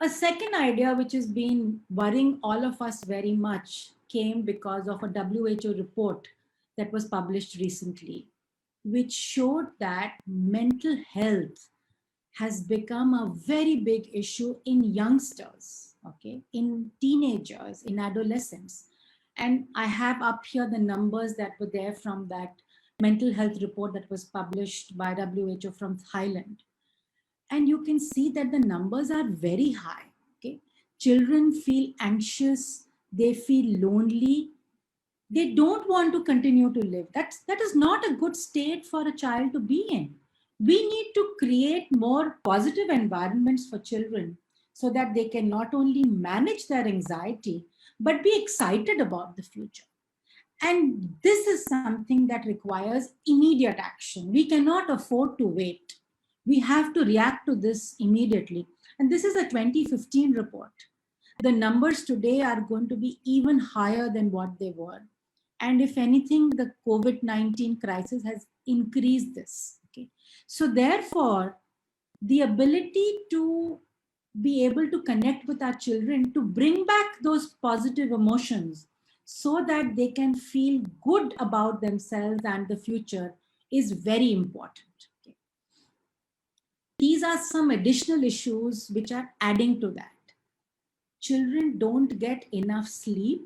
A second idea which has been worrying all of us very much came because of a WHO report that was published recently, which showed that mental health has become a very big issue in youngsters, okay, in teenagers, in adolescents. And I have up here the numbers that were there from that mental health report that was published by WHO from Thailand. And you can see that the numbers are very high. children feel anxious, they feel lonely, they don't want to continue to live. That is not a good state for a child to be in. We need to create more positive environments for children so that they can not only manage their anxiety, but be excited about the future. And this is something that requires immediate action. We cannot afford to wait. We have to react to this immediately. And this is a 2015 report. The numbers today are going to be even higher than what they were. And if anything, the COVID-19 crisis has increased this. Okay? So therefore, the ability to be able to connect with our children, to bring back those positive emotions so that they can feel good about themselves and the future is very important. Okay. These are some additional issues which are adding to that. Children don't get enough sleep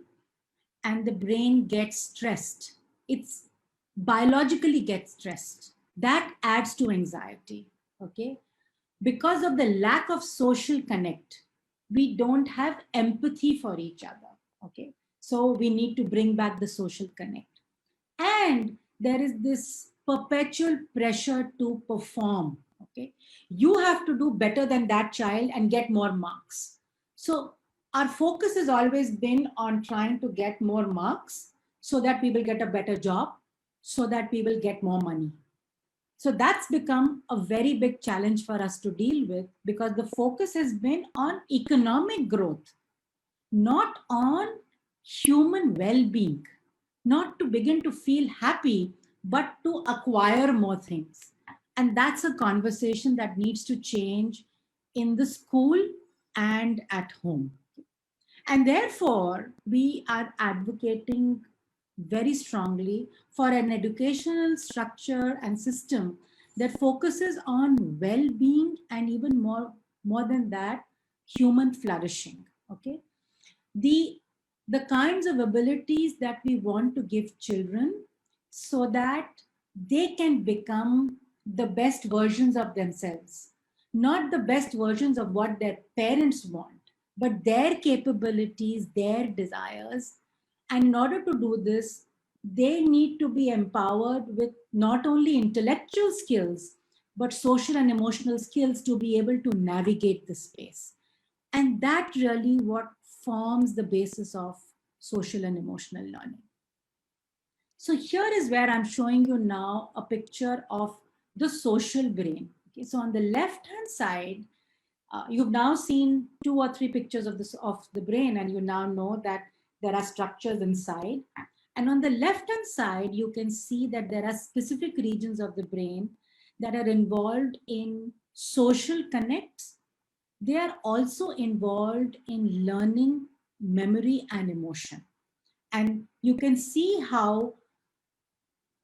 and the brain gets stressed. It's biologically gets stressed. That adds to anxiety, okay? Because of the lack of social connect, we don't have empathy for each other, okay? So we need to bring back the social connect. And there is this perpetual pressure to perform, okay? You have to do better than that child and get more marks. So our focus has always been on trying to get more marks so that we will get a better job, so that we will get more money. So that's become a very big challenge for us to deal with because the focus has been on economic growth, not on human well-being, not to begin to feel happy, but to acquire more things. And that's a conversation that needs to change in the school and at home. And therefore, we are advocating very strongly for an educational structure and system that focuses on well-being and even more than that, human flourishing. Okay, the kinds of abilities that we want to give children so that they can become the best versions of themselves, not the best versions of what their parents want, but their capabilities, their desires. And in order to do this, they need to be empowered with not only intellectual skills, but social and emotional skills to be able to navigate the space. And that really what forms the basis of social and emotional learning. So here is where I'm showing you now a picture of the social brain. Okay, so on the left-hand side, you've now seen 2 or 3 pictures of the brain, and you now know that there are structures inside. And on the left-hand side, you can see that there are specific regions of the brain that are involved in social connects. They are also involved in learning, memory, and emotion. And you can see how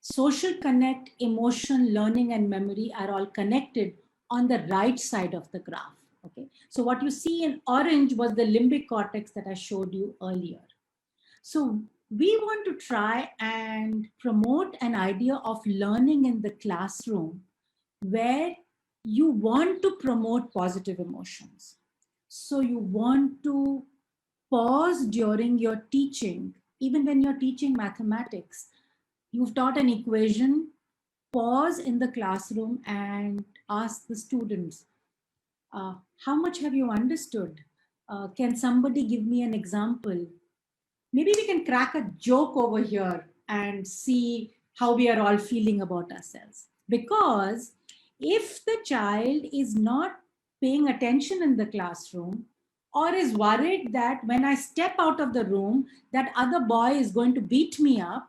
social connect, emotion, learning, and memory are all connected on the right side of the graph. Okay, so what you see in orange was the limbic cortex that I showed you earlier. So we want to try and promote an idea of learning in the classroom where you want to promote positive emotions. So you want to pause during your teaching, even when you're teaching mathematics. You've taught an equation, pause in the classroom and ask the students, how much have you understood? Can somebody give me an example? Maybe we can crack a joke over here and see how we are all feeling about ourselves. Because if the child is not paying attention in the classroom or is worried that when I step out of the room, that other boy is going to beat me up,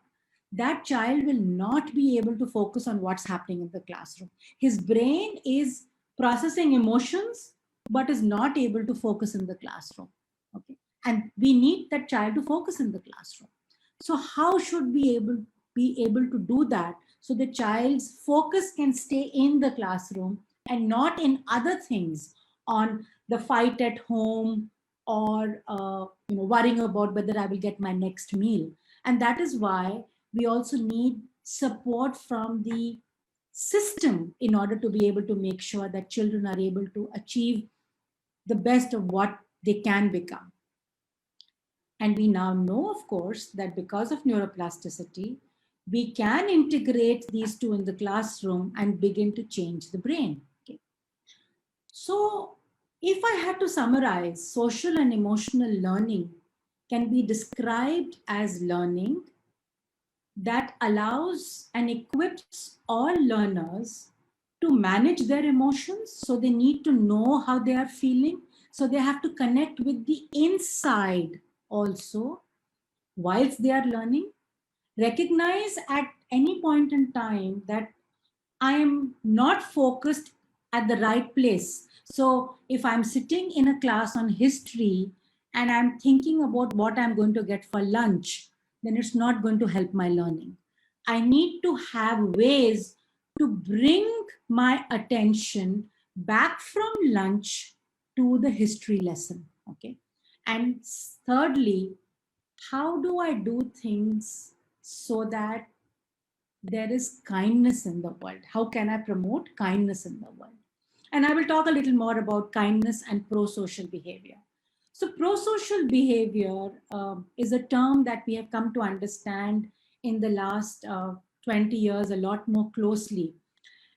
that child will not be able to focus on what's happening in the classroom. His brain is processing emotions, but is not able to focus in the classroom. Okay, and we need that child to focus in the classroom. So how should we be able to do that so the child's focus can stay in the classroom and not in other things, on the fight at home or worrying about whether I will get my next meal. And that is why we also need support from the system in order to be able to make sure that children are able to achieve the best of what they can become. And we now know, of course, that because of neuroplasticity, we can integrate these two in the classroom and begin to change the brain. Okay. So if I had to summarize, social and emotional learning can be described as learning that allows and equips all learners to manage their emotions. So they need to know how they are feeling. So they have to connect with the inside also whilst they are learning. Recognize at any point in time that I am not focused at the right place. So if I'm sitting in a class on history and I'm thinking about what I'm going to get for lunch, then it's not going to help my learning. I need to have ways to bring my attention back from lunch to the history lesson. Okay. And thirdly, how do I do things so that there is kindness in the world? How can I promote kindness in the world? And I will talk a little more about kindness and pro-social behavior. So pro-social behavior is a term that we have come to understand in the last 20 years a lot more closely.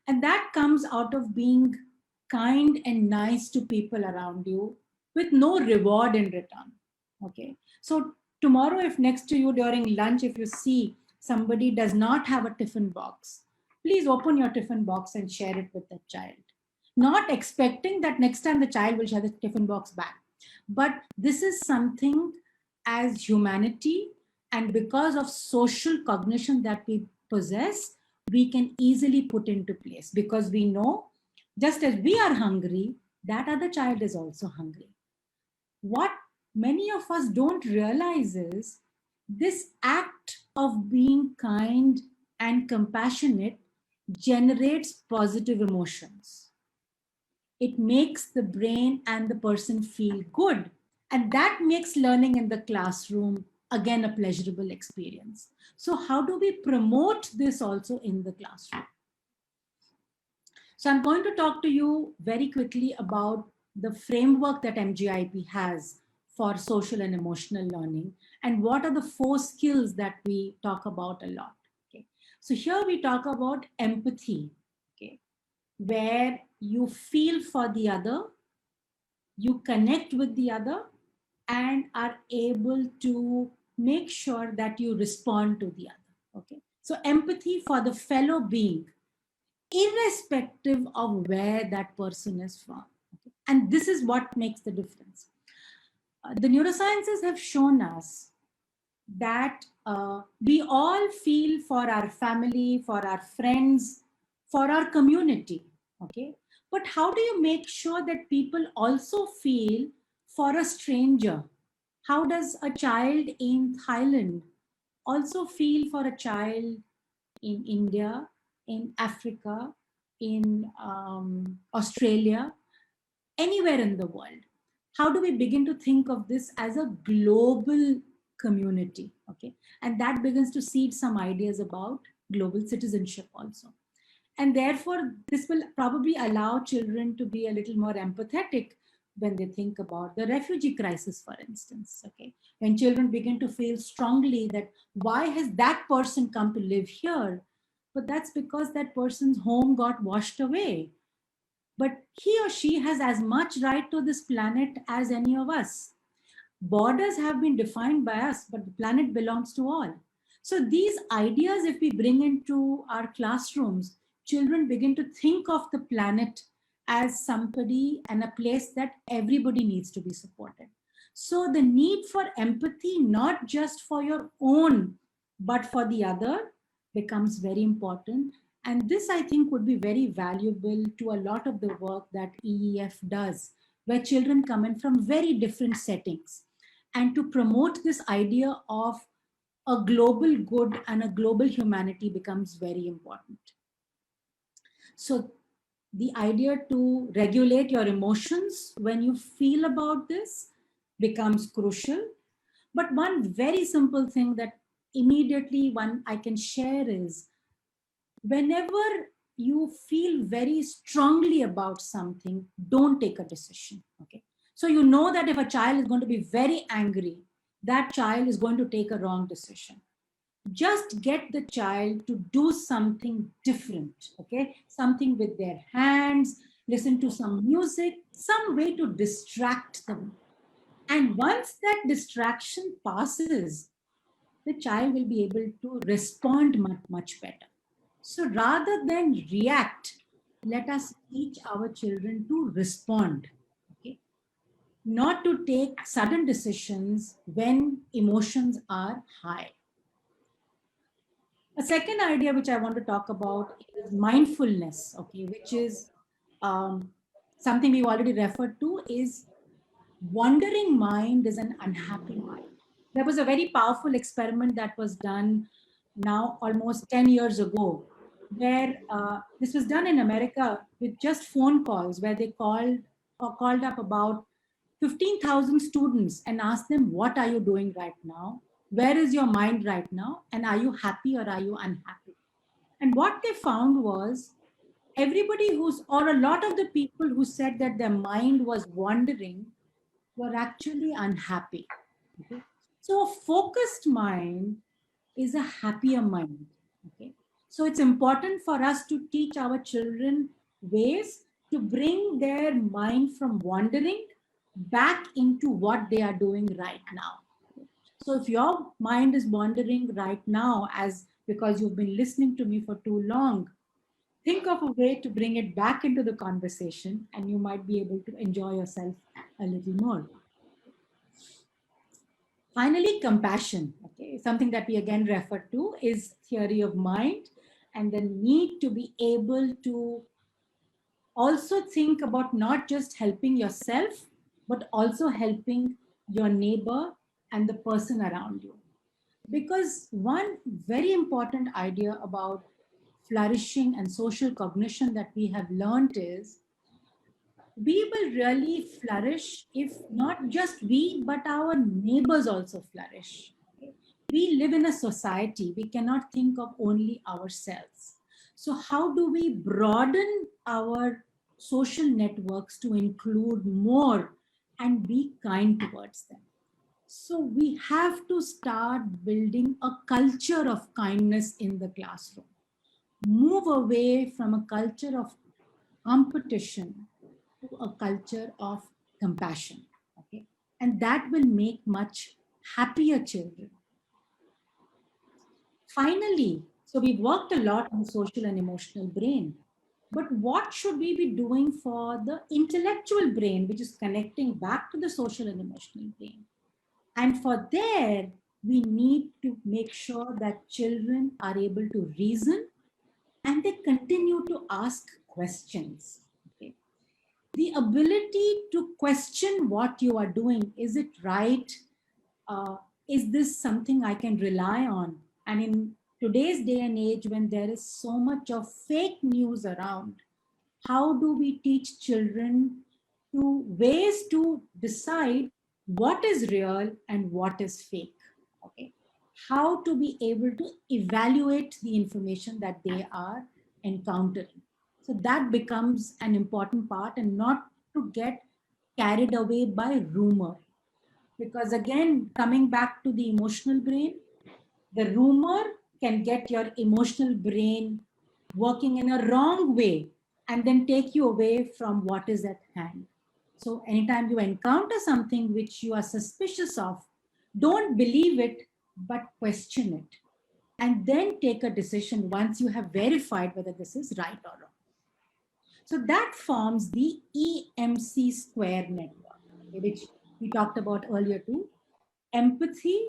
And that comes out of being kind and nice to people around you with no reward in return. Okay. So tomorrow, if next to you during lunch, if you see somebody does not have a tiffin box, please open your tiffin box and share it with the child. Not expecting that next time the child will share the tiffin box back. But this is something as humanity, and because of social cognition that we possess, we can easily put into place, because we know just as we are hungry, that other child is also hungry. What many of us don't realize is this act of being kind and compassionate generates positive emotions. It makes the brain and the person feel good. And that makes learning in the classroom, again, a pleasurable experience. So how do we promote this also in the classroom? So I'm going to talk to you very quickly about the framework that MGIP has for social and emotional learning, and what are the 4 skills that we talk about a lot. Okay. So here we talk about empathy, okay, where you feel for the other, you connect with the other, and are able to make sure that you respond to the other. Okay. So empathy for the fellow being, irrespective of where that person is from. Okay? And this is what makes the difference. The neurosciences have shown us that we all feel for our family, for our friends, for our community. Okay? But how do you make sure that people also feel for a stranger? How does a child in Thailand also feel for a child in India, in Africa, in Australia, anywhere in the world? How do we begin to think of this as a global community? Okay, and that begins to seed some ideas about global citizenship also. And therefore, this will probably allow children to be a little more empathetic when they think about the refugee crisis, for instance. Okay, when children begin to feel strongly that why has that person come to live here? But that's because that person's home got washed away. But he or she has as much right to this planet as any of us. Borders have been defined by us, but the planet belongs to all. So these ideas, if we bring into our classrooms, children begin to think of the planet as somebody and a place that everybody needs to be supported. So the need for empathy, not just for your own, but for the other, becomes very important. And this, I think, would be very valuable to a lot of the work that EEF does, where children come in from very different settings. And to promote this idea of a global good and a global humanity becomes very important. So the idea to regulate your emotions when you feel about this becomes crucial. But one very simple thing that immediately one I can share is, whenever you feel very strongly about something, don't take a decision. Okay. So you know that if a child is going to be very angry, that child is going to take a wrong decision. Just get the child to do something different, okay? Something with their hands, listen to some music, some way to distract them. And once that distraction passes, the child will be able to respond much, much better. So rather than react, let us teach our children to respond, okay? Not to take sudden decisions when emotions are high. A second idea which I want to talk about is mindfulness, okay, which is something we've already referred to, is wandering mind is an unhappy mind. There was a very powerful experiment that was done now almost 10 years ago, where this was done in America with just phone calls, where they called up about 15,000 students and asked them, what are you doing right now? Where is your mind right now? And are you happy or are you unhappy? And what they found was everybody or a lot of the people who said that their mind was wandering were actually unhappy. Okay? So a focused mind is a happier mind. Okay? So it's important for us to teach our children ways to bring their mind from wandering back into what they are doing right now. So if your mind is wandering right now, because you've been listening to me for too long, think of a way to bring it back into the conversation and you might be able to enjoy yourself a little more. Finally, compassion, okay, something that we again refer to is theory of mind and the need to be able to also think about not just helping yourself, but also helping your neighbor and the person around you. Because one very important idea about flourishing and social cognition that we have learned is we will really flourish if not just we, but our neighbors also flourish. We live in a society, we cannot think of only ourselves. So how do we broaden our social networks to include more and be kind towards them? So we have to start building a culture of kindness in the classroom. Move away from a culture of competition to a culture of compassion. Okay? And that will make much happier children. Finally, so we've worked a lot on the social and emotional brain. But what should we be doing for the intellectual brain, which is connecting back to the social and emotional brain? And for there, we need to make sure that children are able to reason and they continue to ask questions. Okay? The ability to question what you are doing, is it right? Is this something I can rely on? And in today's day and age, when there is so much of fake news around, how do we teach children to ways to decide what is real and what is fake? Okay, how to be able to evaluate the information that they are encountering. So that becomes an important part, and not to get carried away by rumor. Because again, coming back to the emotional brain, the rumor can get your emotional brain working in a wrong way and then take you away from what is at hand. So anytime you encounter something which you are suspicious of, don't believe it, but question it. And then take a decision once you have verified whether this is right or wrong. So that forms the EMC square network, which we talked about earlier too. Empathy,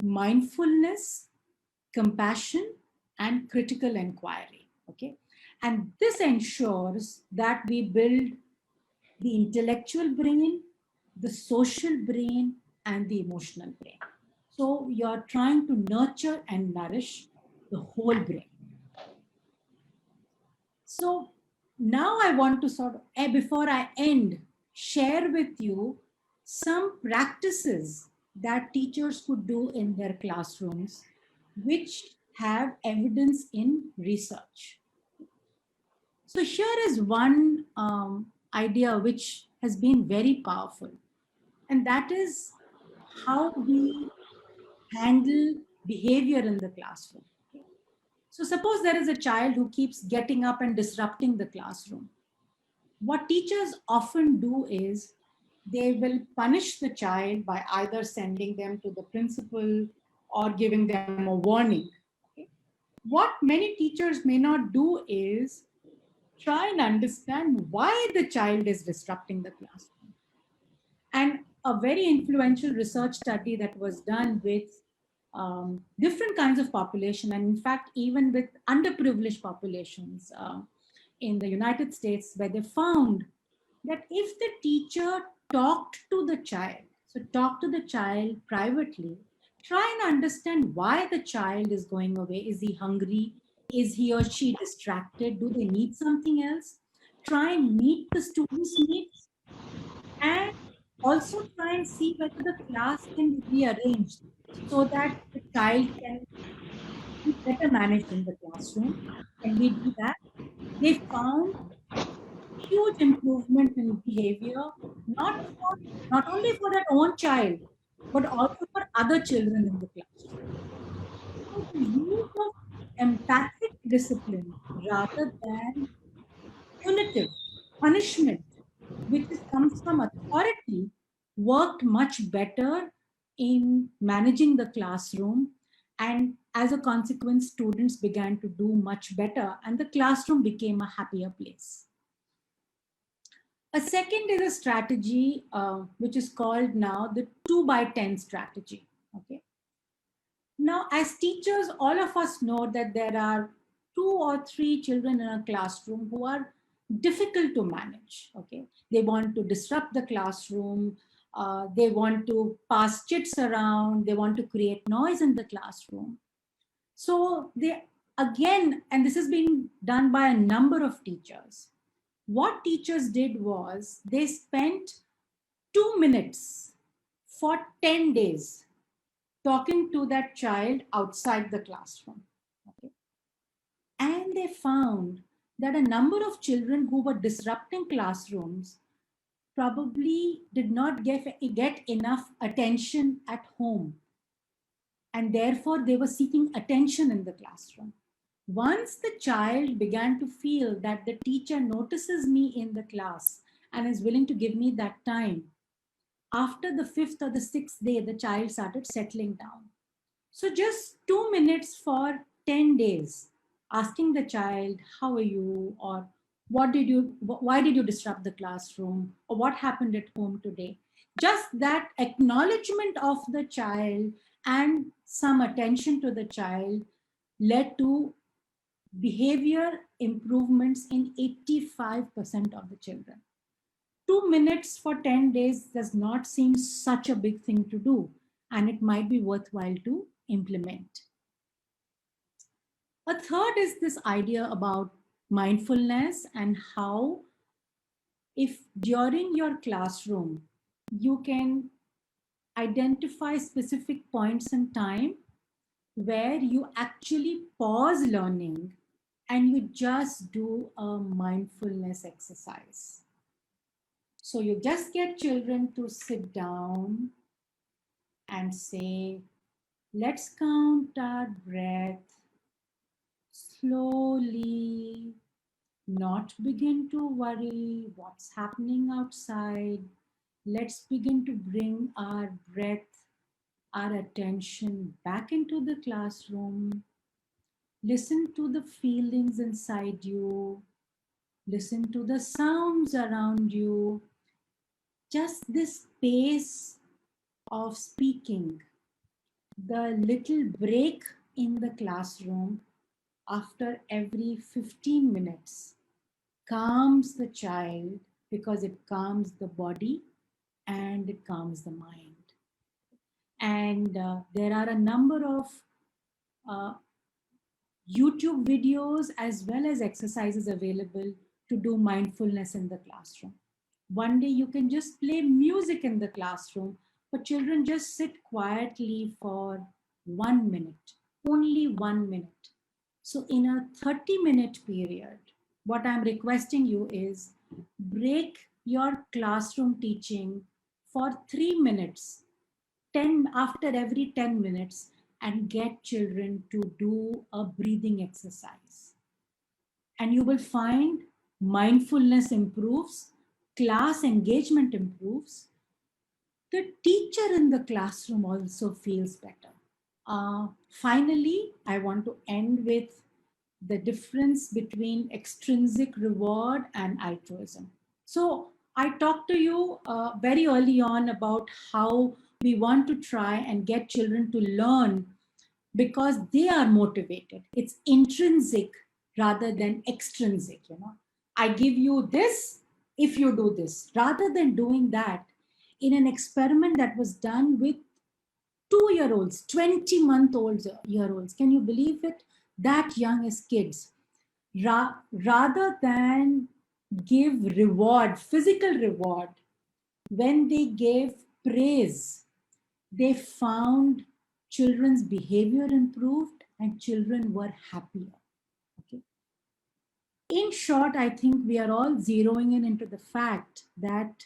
mindfulness, compassion, and critical inquiry. Okay, and this ensures that we build the intellectual brain, the social brain, and the emotional brain. So you're trying to nurture and nourish the whole brain. So now I want to sort of, before I end, share with you some practices that teachers could do in their classrooms, which have evidence in research. So here is one idea which has been very powerful. And that is how we handle behavior in the classroom. So suppose there is a child who keeps getting up and disrupting the classroom. What teachers often do is they will punish the child by either sending them to the principal or giving them a warning. Okay? What many teachers may not do is try and understand why the child is disrupting the classroom. And a very influential research study that was done with different kinds of population, and in fact, even with underprivileged populations in the United States, where they found that if the teacher talked to the child, so talk to the child privately, try and understand why the child is going away. Is he hungry? Is he or she distracted? Do they need something else? Try and meet the students' needs, and also try and see whether the class can be rearranged so that the child can be better managed in the classroom. Can we do that? They found huge improvement in behavior, not only for that own child, but also for other children in the classroom. So the use of empathic discipline rather than punitive punishment, comes from authority, worked much better in managing the classroom. And as a consequence, students began to do much better, and the classroom became a happier place. A second is a strategy which is called now the 2x10 strategy. Okay. Now, as teachers, all of us know that there are 2 or 3 children in a classroom who are difficult to manage. Okay, they want to disrupt the classroom. They want to pass chits around. They want to create noise in the classroom. So they again, and this has been done by a number of teachers. What teachers did was they spent 2 minutes for 10 days talking to that child outside the classroom. Okay? And they found that a number of children who were disrupting classrooms probably did not get enough attention at home. And therefore, they were seeking attention in the classroom. Once the child began to feel that the teacher notices me in the class and is willing to give me that time, after the 5th or the 6th day, the child started settling down. So just 2 minutes for 10 days, asking the child, how are you? Or why did you disrupt the classroom? Or what happened at home today? Just that acknowledgement of the child and some attention to the child led to behavior improvements in 85% of the children. 2 minutes for 10 days does not seem such a big thing to do, and it might be worthwhile to implement. A third is this idea about mindfulness and how, if during your classroom you can identify specific points in time where you actually pause learning and you just do a mindfulness exercise. So you just get children to sit down and say, let's count our breath slowly, not begin to worry what's happening outside. Let's begin to bring our breath, our attention back into the classroom. Listen to the feelings inside you. Listen to the sounds around you. Just this pace of speaking, the little break in the classroom after every 15 minutes calms the child, because it calms the body and it calms the mind. And there are a number of YouTube videos as well as exercises available to do mindfulness in the classroom. One day you can just play music in the classroom, but children just sit quietly for 1 minute, only 1 minute. So in a 30-minute period, what I'm requesting you is break your classroom teaching for 3 minutes, 10 after every 10 minutes, and get children to do a breathing exercise. And you will find mindfulness improves, class engagement improves. The teacher in the classroom also feels better. Finally, I want to end with the difference between extrinsic reward and altruism. So I talked to you very early on about how we want to try and get children to learn because they are motivated. It's intrinsic rather than extrinsic. I give you this if you do this, rather than doing that in an experiment that was done with 2-year-olds, 20-month-old-year-olds. Can you believe it? That young as kids. Rather than give reward, physical reward, when they gave praise, they found children's behavior improved and children were happier. Okay. In short, I think we are all zeroing in into the fact that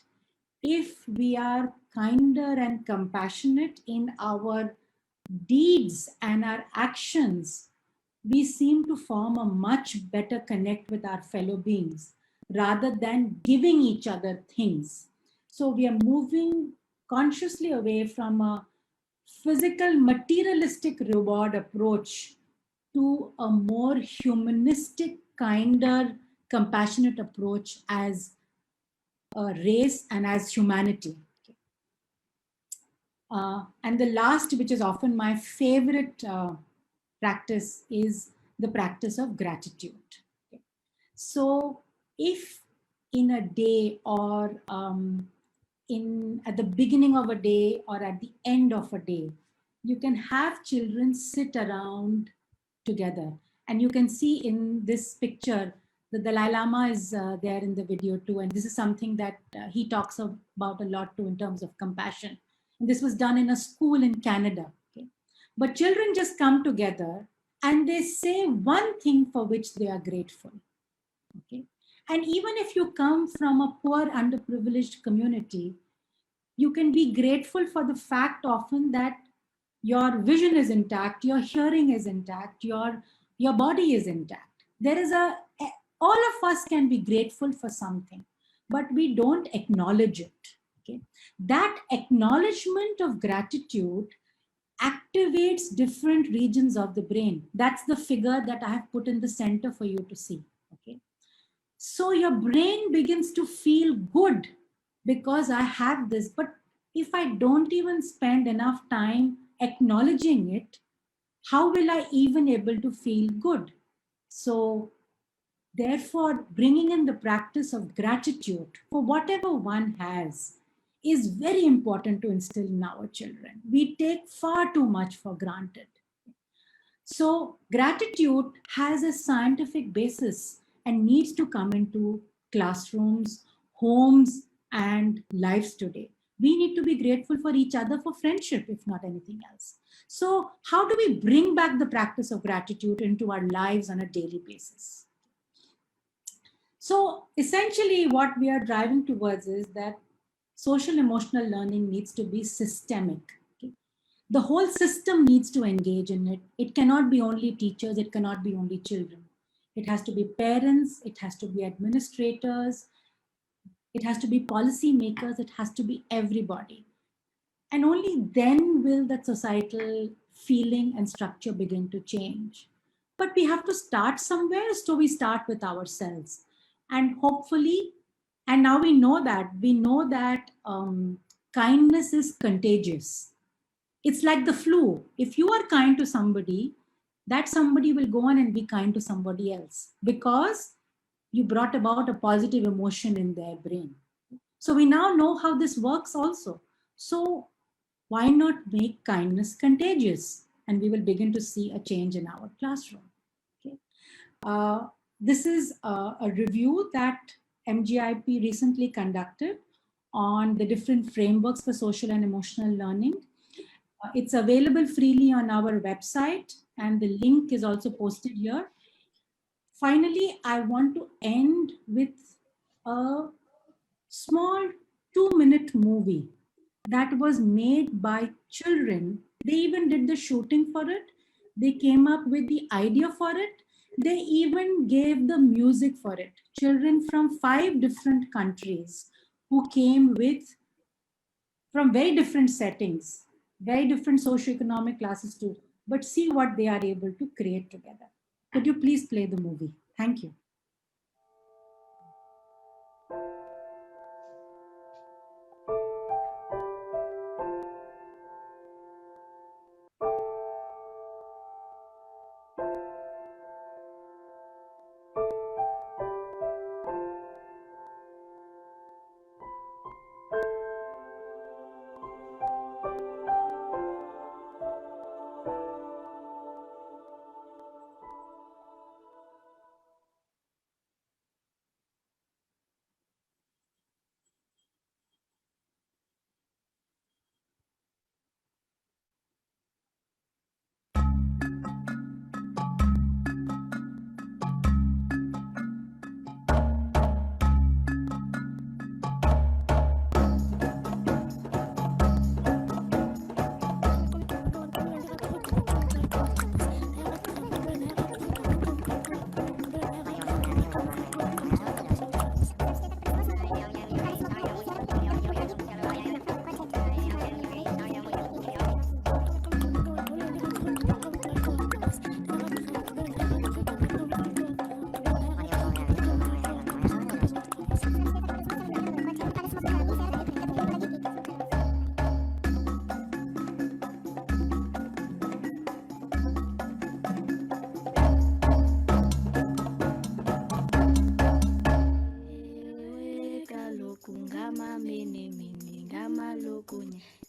if we are kinder and compassionate in our deeds and our actions, we seem to form a much better connect with our fellow beings rather than giving each other things. So we are moving consciously away from a physical materialistic reward approach to a more humanistic, kinder, compassionate approach as a race and as humanity. And the last, which is often my favorite practice, is the practice of gratitude. Okay. So if in a day or at the beginning of a day or at the end of a day, you can have children sit around together. And you can see in this picture, the Dalai Lama is there in the video too. And this is something that he talks about a lot too in terms of compassion. And this was done in a school in Canada. Okay? But children just come together and they say one thing for which they are grateful. Okay? And even if you come from a poor, underprivileged community, you can be grateful for the fact often that your vision is intact, your hearing is intact, your body is intact. There is all of us can be grateful for something, but we don't acknowledge it. Okay? That acknowledgement of gratitude activates different regions of the brain. That's the figure that I have put in the center for you to see. Okay? So your brain begins to feel good because I have this, but if I don't even spend enough time acknowledging it, how will I even able to feel good? So therefore, bringing in the practice of gratitude for whatever one has is very important to instill in our children. We take far too much for granted. So gratitude has a scientific basis and needs to come into classrooms, homes, and lives today. We need to be grateful for each other for friendship, if not anything else. So how do we bring back the practice of gratitude into our lives on a daily basis? So essentially what we are driving towards is that social emotional learning needs to be systemic. Okay? The whole system needs to engage in it. It cannot be only teachers, it cannot be only children. It has to be parents, it has to be administrators, it has to be policymakers, it has to be everybody. And only then will that societal feeling and structure begin to change. But we have to start somewhere, so we start with ourselves. And hopefully, and now we know that kindness is contagious. It's like the flu. If you are kind to somebody, that somebody will go on and be kind to somebody else because you brought about a positive emotion in their brain. So we now know how this works also. So why not make kindness contagious? And we will begin to see a change in our classroom. Okay. This is a review that MGIP recently conducted on the different frameworks for social and emotional learning. It's available freely on our website, and the link is also posted here. Finally, I want to end with a small 2-minute movie that was made by children. They even did the shooting for it. They came up with the idea for it. They even gave the music for it. Children from 5 different countries who came from very different settings, very different socioeconomic classes too. But see what they are able to create together. Could you please play the movie? Thank you.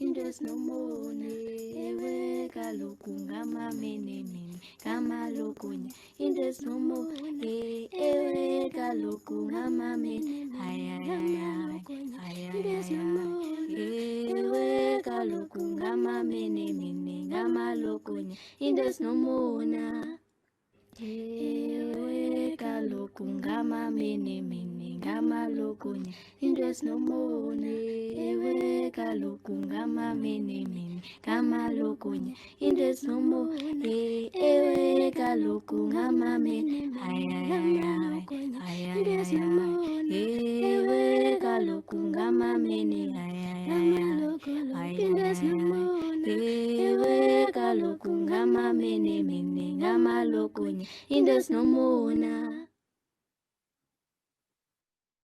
Indes no mone, ewe kalukungama mene mene, kama lukunya. Indes no mone, ewe kalukungama mene, ay ay ay ay, ay ay ay, ewe kalukungama mene mene, kama lukunya. Indes no mona. Ewe kalukungama mene mene, kama lukunya. Indes no mone, ewe kalukungama mene mene, kama lukunya. Indes no mone, ewe kalukungama mene, ay ay ay ay, ay ay ay, ewe kalukungama mene, ay ay ay ay, ay ay, ewe kalukungama mene mene, kama lukunya. Indes no mona.